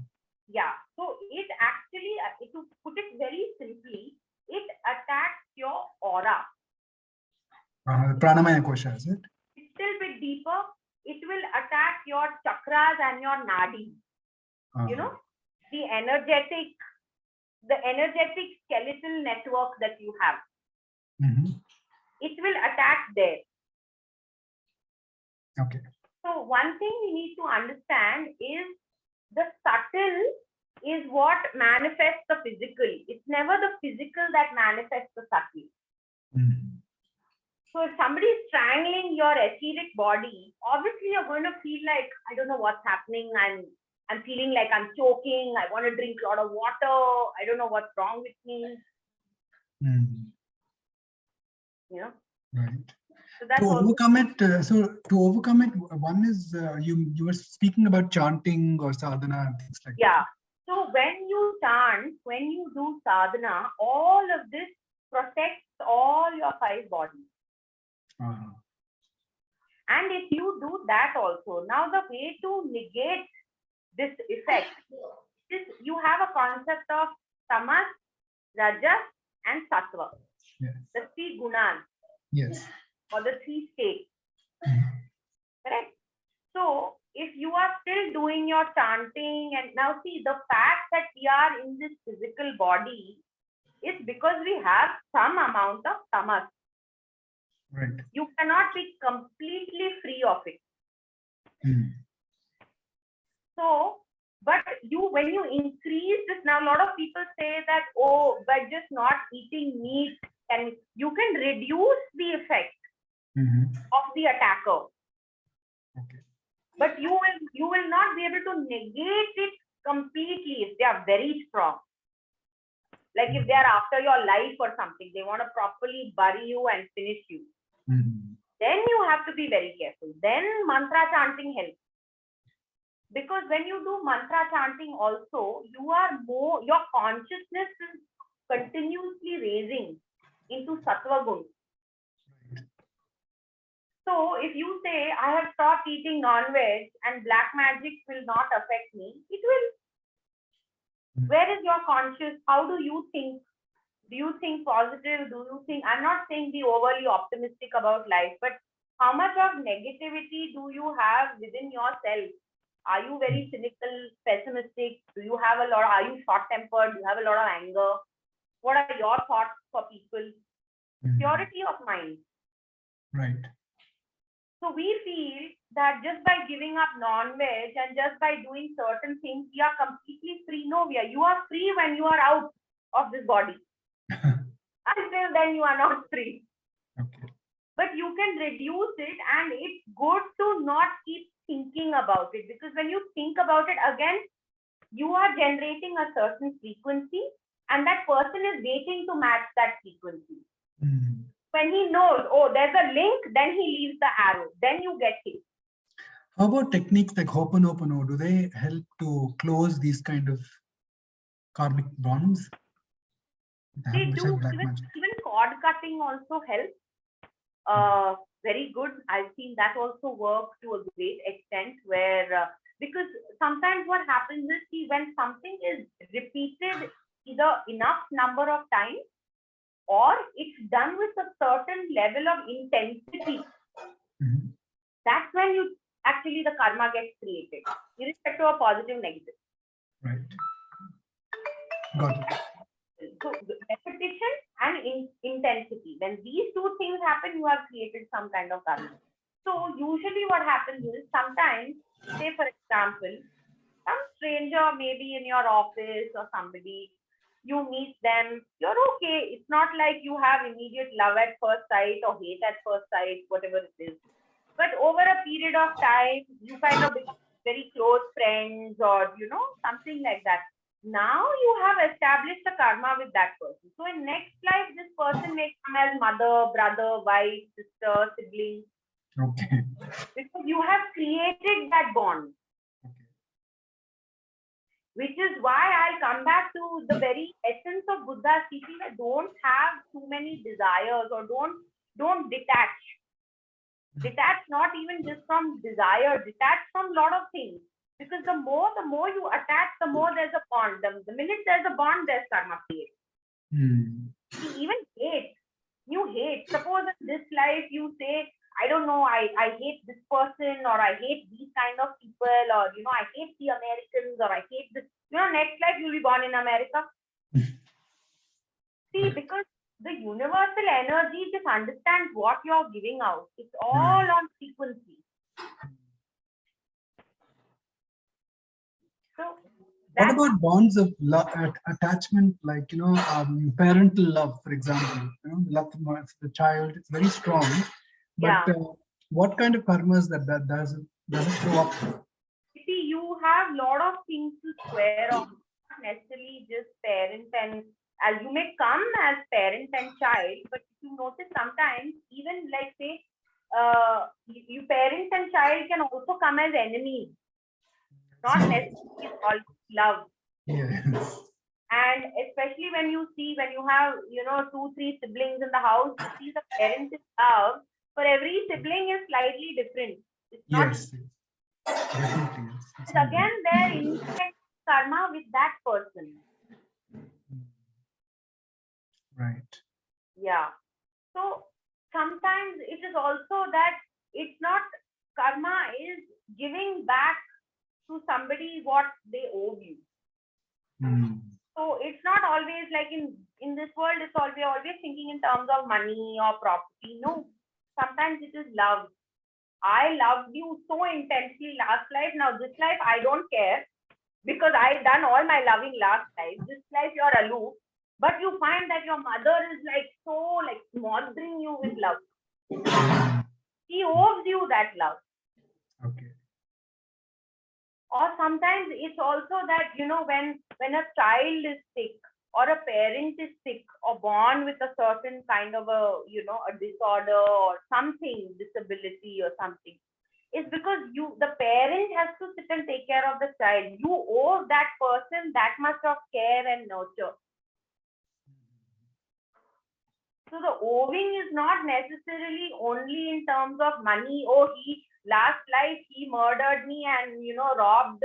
Yeah. So it actually, to put it very simply, it attacks your aura. Pranamaya kosha, is it? It's still a bit deeper. It will attack your chakras and your nadi. The energetic skeletal network that you have. It will attack there. Okay. So one thing we need to understand is the subtle is what manifests the physical. It's never the physical that manifests the subtle. So if somebody is strangling your etheric body, obviously you're going to feel like, I don't know what's happening. I'm feeling like I'm choking. I want to drink a lot of water. I don't know what's wrong with me. Right. So that's to overcome it, one is you were speaking about chanting or sadhana and things like that. Yeah. So when you chant, when you do sadhana, all of this protects all your 5 bodies. And if you do that also, now the way to negate this effect is you have a concept of tamas, rajas, and sattva. Yes. The 3 gunas. Yes. Or the 3 states. Correct? So if you are still doing your chanting, and now see, the fact that we are in this physical body is because we have some amount of tamas. Right. You cannot be completely free of it. So, but when you increase this, now a lot of people say that, oh, by just not eating meat, and you can reduce the effect of the attacker. Okay. But you will not be able to negate it completely if they are very strong. Like if they are after your life or something, they want to properly bury you and finish you. Then you have to be very careful. Then mantra chanting helps. Because when you do mantra chanting also, your consciousness is continuously raising into sattva gun. So if you say, I have stopped eating non-veg and black magic will not affect me, it will. Where is your conscious? How do you think? Do you think positive? Do you think, I'm not saying be overly optimistic about life, but how much of negativity do you have within yourself? Are you very cynical, pessimistic? Do you have are you short-tempered? Do you have a lot of anger? What are your thoughts for people? Purity of mind. Right. So we feel that just by giving up non-veg and just by doing certain things, we are completely free. No, you are free when you are out of this body. Until then, you are not free. Okay. But you can reduce it, and it's good to not keep thinking about it, because when you think about it again, you are generating a certain frequency, and that person is waiting to match that frequency. When he knows, oh, there's a link, then he leaves the arrow. Then you get hit. How about techniques like Ho'oponopono? Do they help to close these kind of karmic bonds? They do. Even cord cutting also helps. Very good. I've seen that also work to a great extent, where because sometimes what happens is, see, when something is repeated either enough number of times, or it's done with a certain level of intensity, that's when the karma gets created, irrespective of positive, negative. Right. Got it. So repetition and intensity, when these two things happen, you have created some kind of karma. So usually what happens is, sometimes, say for example, some stranger maybe in your office or somebody, you meet them, you're okay. It's not like you have immediate love at first sight or hate at first sight, whatever it is. But over a period of time, you kind of become very close friends, or something like that. Now you have established a karma with that person. So in next life, this person may come as mother, brother, wife, sister, sibling. Okay. Because you have created that bond. Which is why I come back to the very essence of Buddha's teaching, that don't have too many desires, or don't detach. Detach not even just from desire, detach from a lot of things. Because the more you attach, the more there's a bond. The minute there's a bond, there's karma created. Even hate. You hate. Suppose in this life you say, I don't know, I hate this person, or I hate these kind of people, or I hate the Americans, or I hate this. Next life you'll be born in America. See, because the universal energy just understands what you're giving out. It's all on frequency. So what about bonds of love, attachment, like parental love, for example? Love for the child, it's very strong. But what kind of karmas that does it show up? See, you have a lot of things to square off. Not necessarily just parents, and as you may come as parent and child, but if you notice, sometimes even like say, you parents and child can also come as enemies. Not necessarily all love. Yes. And especially when you have 2-3 siblings in the house, you see the parents' love for every sibling is slightly different. It's not. Yes. Definitely. Yes. It's again their instant karma with that person. Right. Yeah. So sometimes it is also that it's not, karma is giving back to somebody what they owe you. So it's not always like in this world, it's always thinking in terms of money or property. No, sometimes it is love. I loved you so intensely last life. Now this life, I don't care because I done all my loving last life. This life, you're aloof. But you find that your mother is like so like smothering you with love. She owes you that love. Okay. Or sometimes it's also that, you know, when a child is sick or a parent is sick or born with a certain kind of a, you know, a disorder or something, disability or something, it's because the parent has to sit and take care of the child. You owe that person that much of care and nurture. So the owing is not necessarily only in terms of money. Oh, last life he murdered me and, you know, robbed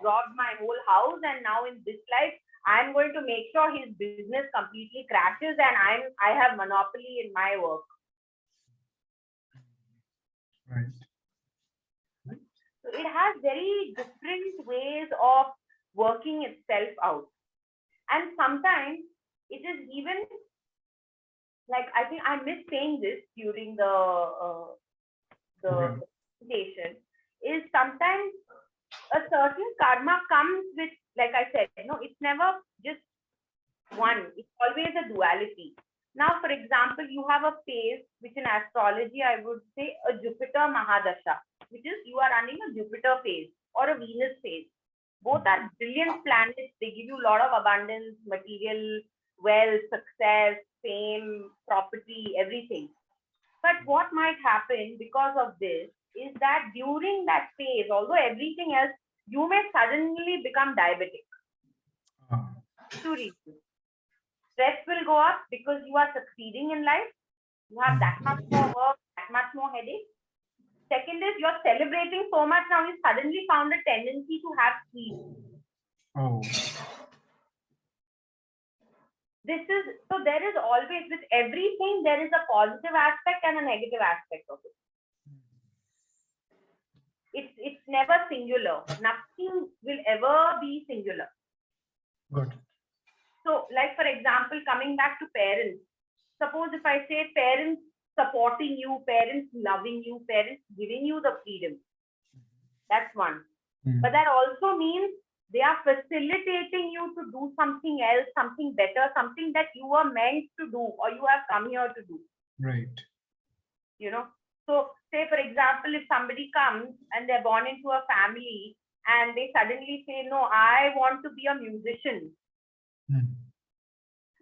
my whole house, and now in this life I'm going to make sure his business completely crashes and I have monopoly in my work. Right. So it has very different ways of working itself out, and sometimes it is even like, I think I missed saying this during the presentation, is sometimes a certain karma comes with, like I said, no, it's never just one, it's always a duality. Now, for example, you have a phase, which in astrology, I would say a Jupiter Mahadasha, which is you are running a Jupiter phase or a Venus phase. Both are brilliant planets. They give you a lot of abundance, material, wealth, success, fame, property, everything. But what might happen because of this is that during that phase, although everything else, you may suddenly become diabetic. Two reasons. Stress will go up because you are succeeding in life. You have that much more work, that much more headache. Second is you're celebrating so much now, you suddenly found a tendency to have sweets. Oh. So there is always, with everything, there is a positive aspect and a negative aspect of it. It's never singular. Nothing will ever be singular. Good. So, like for example, coming back to parents, suppose if I say parents supporting you, parents loving you, parents giving you the freedom, that's one. But that also means they are facilitating you to do something else, something better, something that you were meant to do or you have come here to do. Right. You know, so say for example, if somebody comes and they're born into a family and they suddenly say, no, I want to be a musician.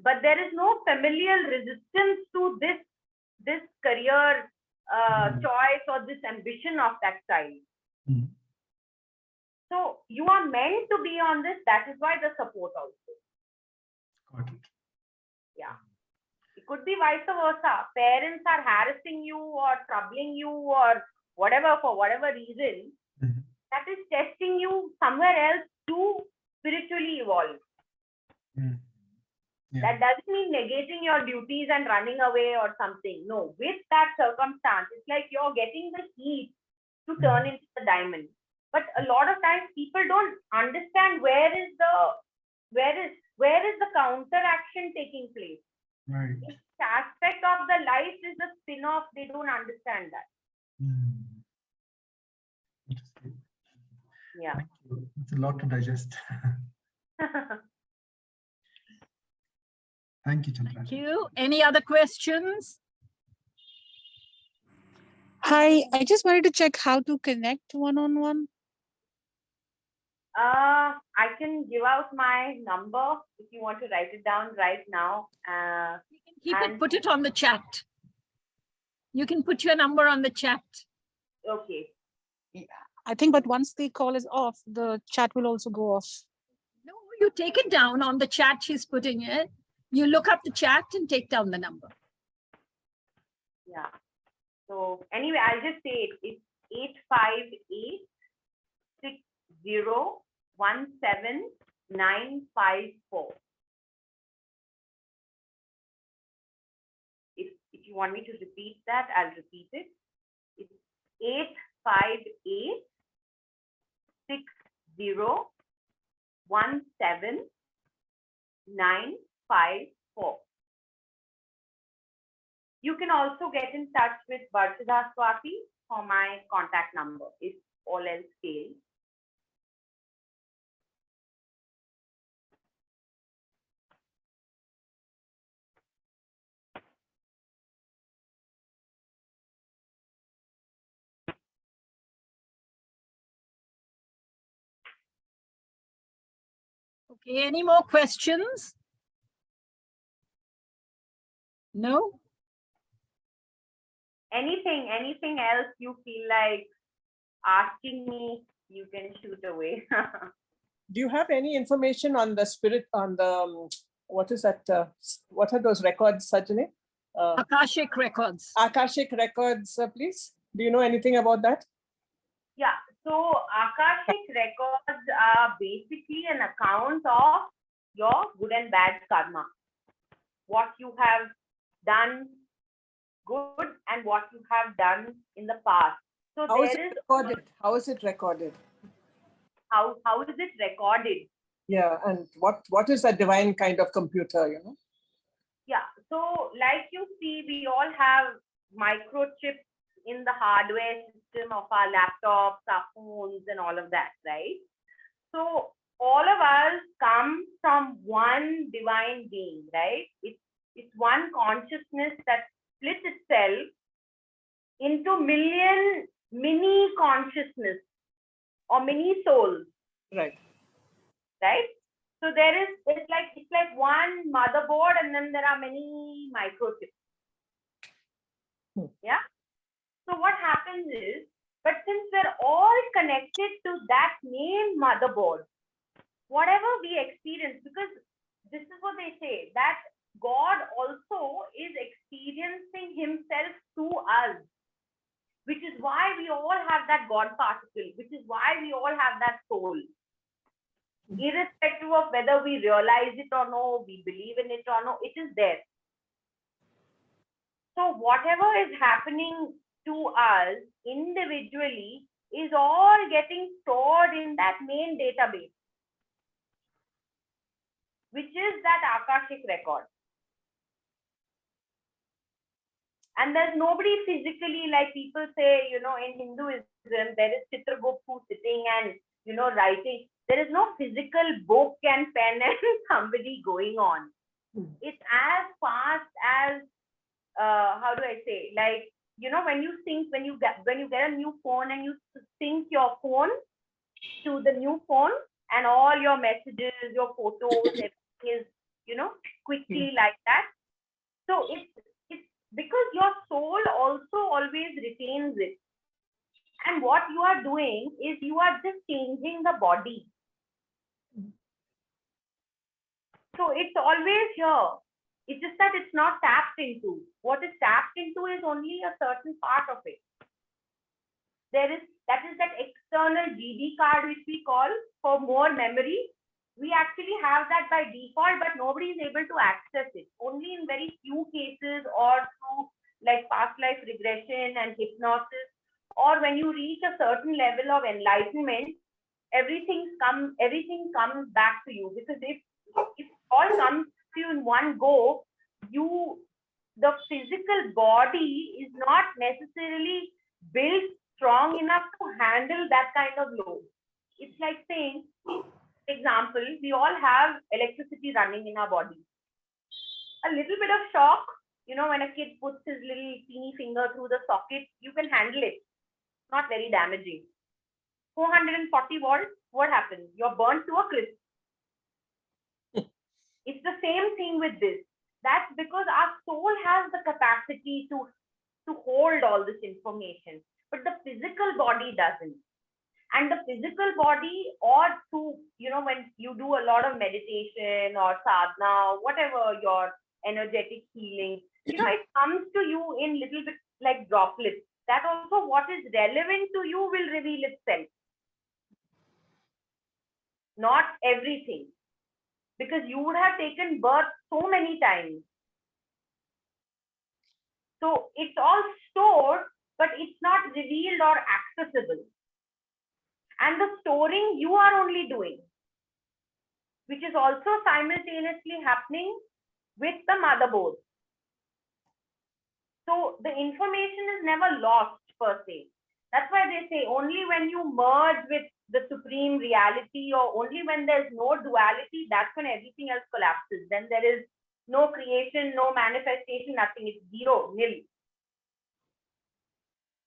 But there is no familial resistance to this career choice or this ambition of that child. So you are meant to be on this. That is why the support also. Got it. Yeah. It could be vice versa. Parents are harassing you or troubling you or whatever for whatever reason. That is testing you somewhere else to spiritually evolve. Yeah. That doesn't mean negating your duties and running away or something. No, with that circumstance, it's like you're getting the heat to turn into the diamond. But a lot of times people don't understand where is the counteraction taking place. Right. Each aspect of the life is a spin-off. They don't understand that. Interesting. Yeah. Thank you. It's a lot to digest. Thank you, Chandana. Thank you. Any other questions? Hi, I just wanted to check how to connect one-on-one. I can give out my number if you want to write it down right now. Put it on the chat. You can put your number on the chat. Okay. I think, but once the call is off, the chat will also go off. No, you take it down on the chat she's putting it. You look up the chat and take down the number. Yeah. So anyway, I'll just say it. It's 858-60-17954. If you want me to repeat that, I'll repeat it. It's 17954. You can also get in touch with Varshida Swati for my contact number if all else fails. Okay, any more questions? No? Anything else you feel like asking me, you can shoot away. Do you have any information on the spirit, on the, what is that, what are those records, Sajani? Akashic records. Akashic records, please. Do you know anything about that? Yeah, so Akashic records are basically an account of your good and bad karma. What you have done good and what you have done in the past. So How is there it is recorded? How is it recorded? how is it recorded? Yeah, and what is that divine kind of computer, you know? Yeah, so like you see, we all have microchips in the hardware system of our laptops, our phones, and all of that, right? So all of us come from one divine being, right? It's one consciousness that splits itself into million mini consciousness or mini souls, Right. right? So it's like one motherboard and then there are many microchips. Yeah. So what happens is, but since we're all connected to that main motherboard, whatever we experience, because this is what they say, that God also is experiencing himself through us, which is why we all have that God particle, which is why we all have that soul. Irrespective of whether we realize it or no, we believe in it or no, it is there. So whatever is happening to us individually is all getting stored in that main database, which is that Akashic record. And there's nobody physically, like people say, you know, in Hinduism, there is Chitragupta who's sitting and, you know, writing. There is no physical book and pen and somebody going on. It's as fast as, how do I say, like, you know, when you get a new phone and you sync your phone to the new phone and all your messages, your photos, everything is, you know, quickly like that. So it's because your soul also always retains it. And what you are doing is you are just changing the body. So it's always here. It's just that it's not tapped into. What is tapped into is only a certain part of it. That is that external GD card which we call for more memory. We actually have that by default, but nobody is able to access it. Only in very few cases or through like past life regression and hypnosis, or when you reach a certain level of enlightenment, everything comes back to you. Because if all comes to you in one go, the physical body is not necessarily built strong enough to handle that kind of load. It's like saying, example, we all have electricity running in our body. A little bit of shock, you know, when a kid puts his little teeny finger through the socket, you can handle it. Not very damaging. 440 volts, what happens? You're burnt to a crisp. It's the same thing with this. That's because our soul has the capacity to hold all this information, but the physical body doesn't. And the physical body, or to, you know, when you do a lot of meditation or sadhana, whatever your energetic healing, you know, it comes to you in little bit like droplets. That also what is relevant to you will reveal itself. Not everything. Because you would have taken birth so many times. So it's all stored, but it's not revealed or accessible. And the storing you are only doing, which is also simultaneously happening with the motherboard. So the information is never lost per se. That's why they say only when you merge with the supreme reality, or only when there's no duality, that's when everything else collapses. Then there is no creation, no manifestation, nothing. It's zero, nil.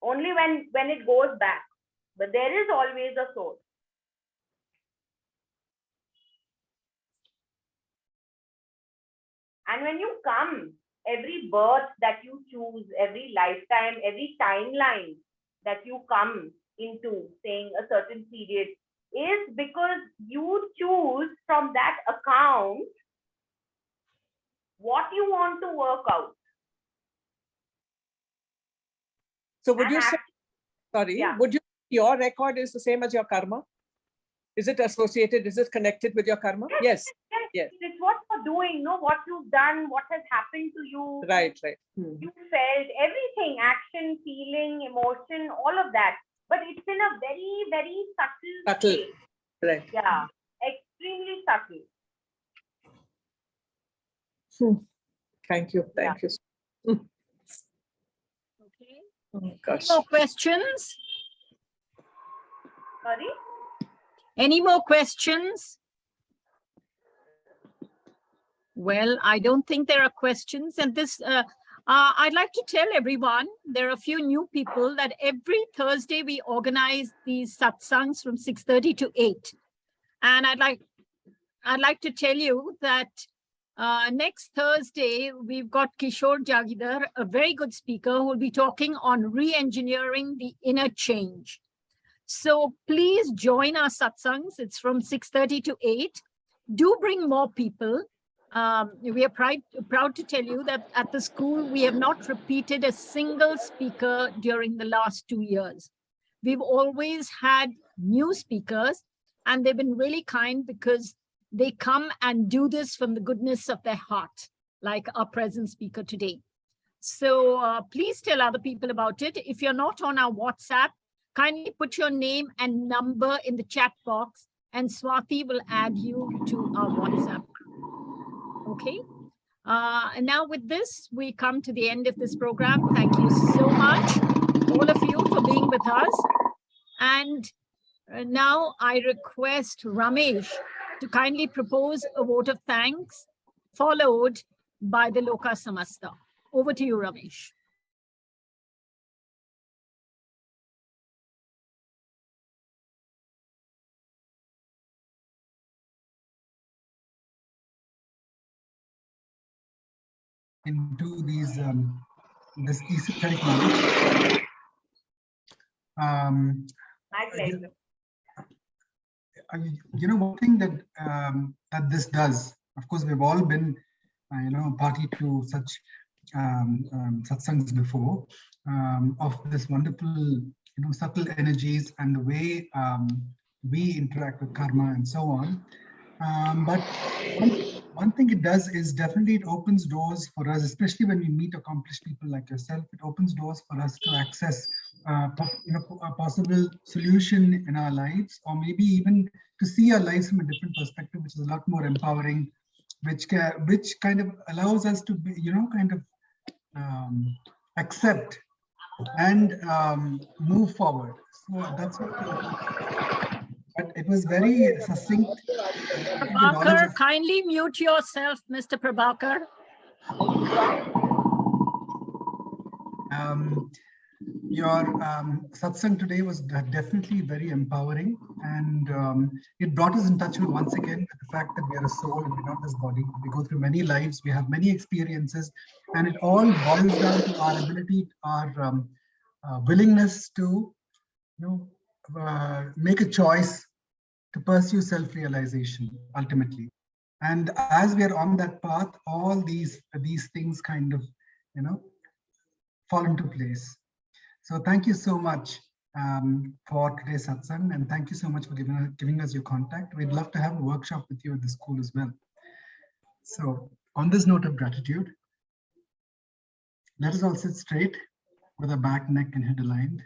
Only when it goes back. But there is always a source. And when you come, every birth that you choose, every lifetime, every timeline that you come into, saying a certain period, is because you choose from that account what you want to work out. So would And you say, sorry, yeah. would you, your record is the same as your karma? Is it associated? Is it connected with your karma? Yes. Yes. It's what you're doing, no, what you've done, what has happened to you. Right. You felt everything, action, feeling, emotion, all of that. But it's in a very, very subtle way. Right. Yeah, extremely subtle. Thank you. Thank you. Okay. Oh, gosh. Any more questions? Sorry? Any more questions? Well, I don't think there are questions. And this, I'd like to tell everyone, there are a few new people, that every Thursday we organize these satsangs from 6:30 to 8. And I'd like to tell you that next Thursday, we've got Kishore Jagidar, a very good speaker, who will be talking on re-engineering the inner change. So please join our satsangs. It's from 6:30 to 8. Do bring more people. We are proud to tell you that at the school, we have not repeated a single speaker during the last 2 years. We've always had new speakers, and they've been really kind because they come and do this from the goodness of their heart, like our present speaker today. So please tell other people about it. If you're not on our WhatsApp, kindly put your name and number in the chat box, and Swati will add you to our WhatsApp group. Okay. And now with this, we come to the end of this program. Thank you so much, all of you, for being with us. And now I request Ramesh to kindly propose a vote of thanks, followed by the Loka Samasta. Over to you, Ramesh. Into these this esoteric knowledge. My pleasure. You know, one thing that that this does, of course, we've all been party to such satsangs before, of this wonderful subtle energies and the way we interact with karma and so on. But one thing it does is definitely it opens doors for us, especially when we meet accomplished people like yourself. It opens doors for us to access a possible solution in our lives, or maybe even to see our lives from a different perspective, which is a lot more empowering, which kind of allows us to be, accept and move forward. So that's what. But it was very succinct. Prabhakar, kindly mute yourself, Mr. Prabhakar. Your satsang today was definitely very empowering, and it brought us in touch with, once again, with the fact that we are a soul and we're not this body. We go through many lives, we have many experiences, and it all boils down to our ability, our willingness to make a choice to pursue self-realization ultimately. And as we are on that path, all these things kind of fall into place. So thank you so much for today's satsang, and thank you so much for giving us your contact. We'd love to have a workshop with you at the school as well. So on this note of gratitude, let us all sit straight with our back, neck, and head aligned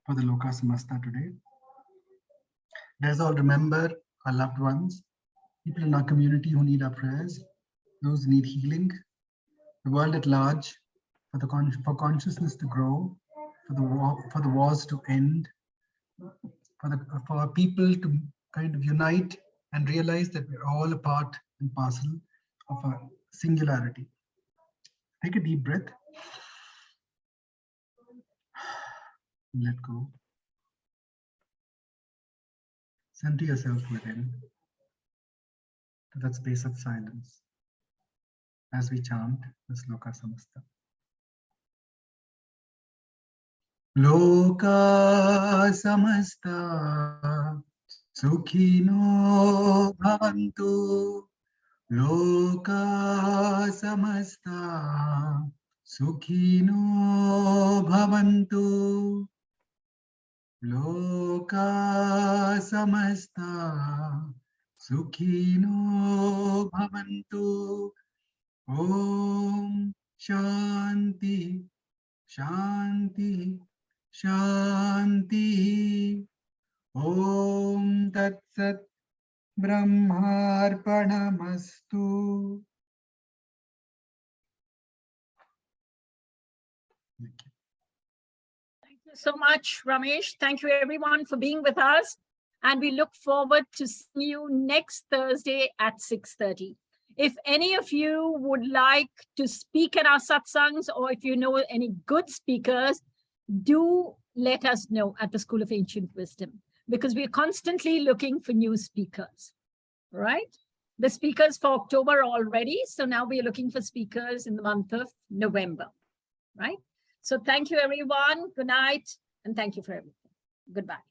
for the Loka Samasta today. Let us all remember our loved ones, people in our community who need our prayers, those who need healing, the world at large, for consciousness to grow, for the wars to end, for our people to kind of unite and realize that we're all a part and parcel of a singularity. Take a deep breath. Let go. Center yourself within, to that space of silence, as we chant the Sloka Samasta. Loka Samasta Sukhino Bhavantu. Loka Samasta Sukhino Bhavantu. Loka Samasta Sukhino Bhavantu. Om Shanti Shanti Shanti. Om Tat Sat Brahmarpanamastu. Thank you so much, Ramesh. Thank you everyone for being with us. And we look forward to seeing you next Thursday at 6:30. If any of you would like to speak at our satsangs, or if you know any good speakers, do let us know at the School of Ancient Wisdom, because we're constantly looking for new speakers, right? The speakers for October are already, so now we're looking for speakers in the month of November, right? So thank you, everyone. Good night, and thank you for everything. Goodbye.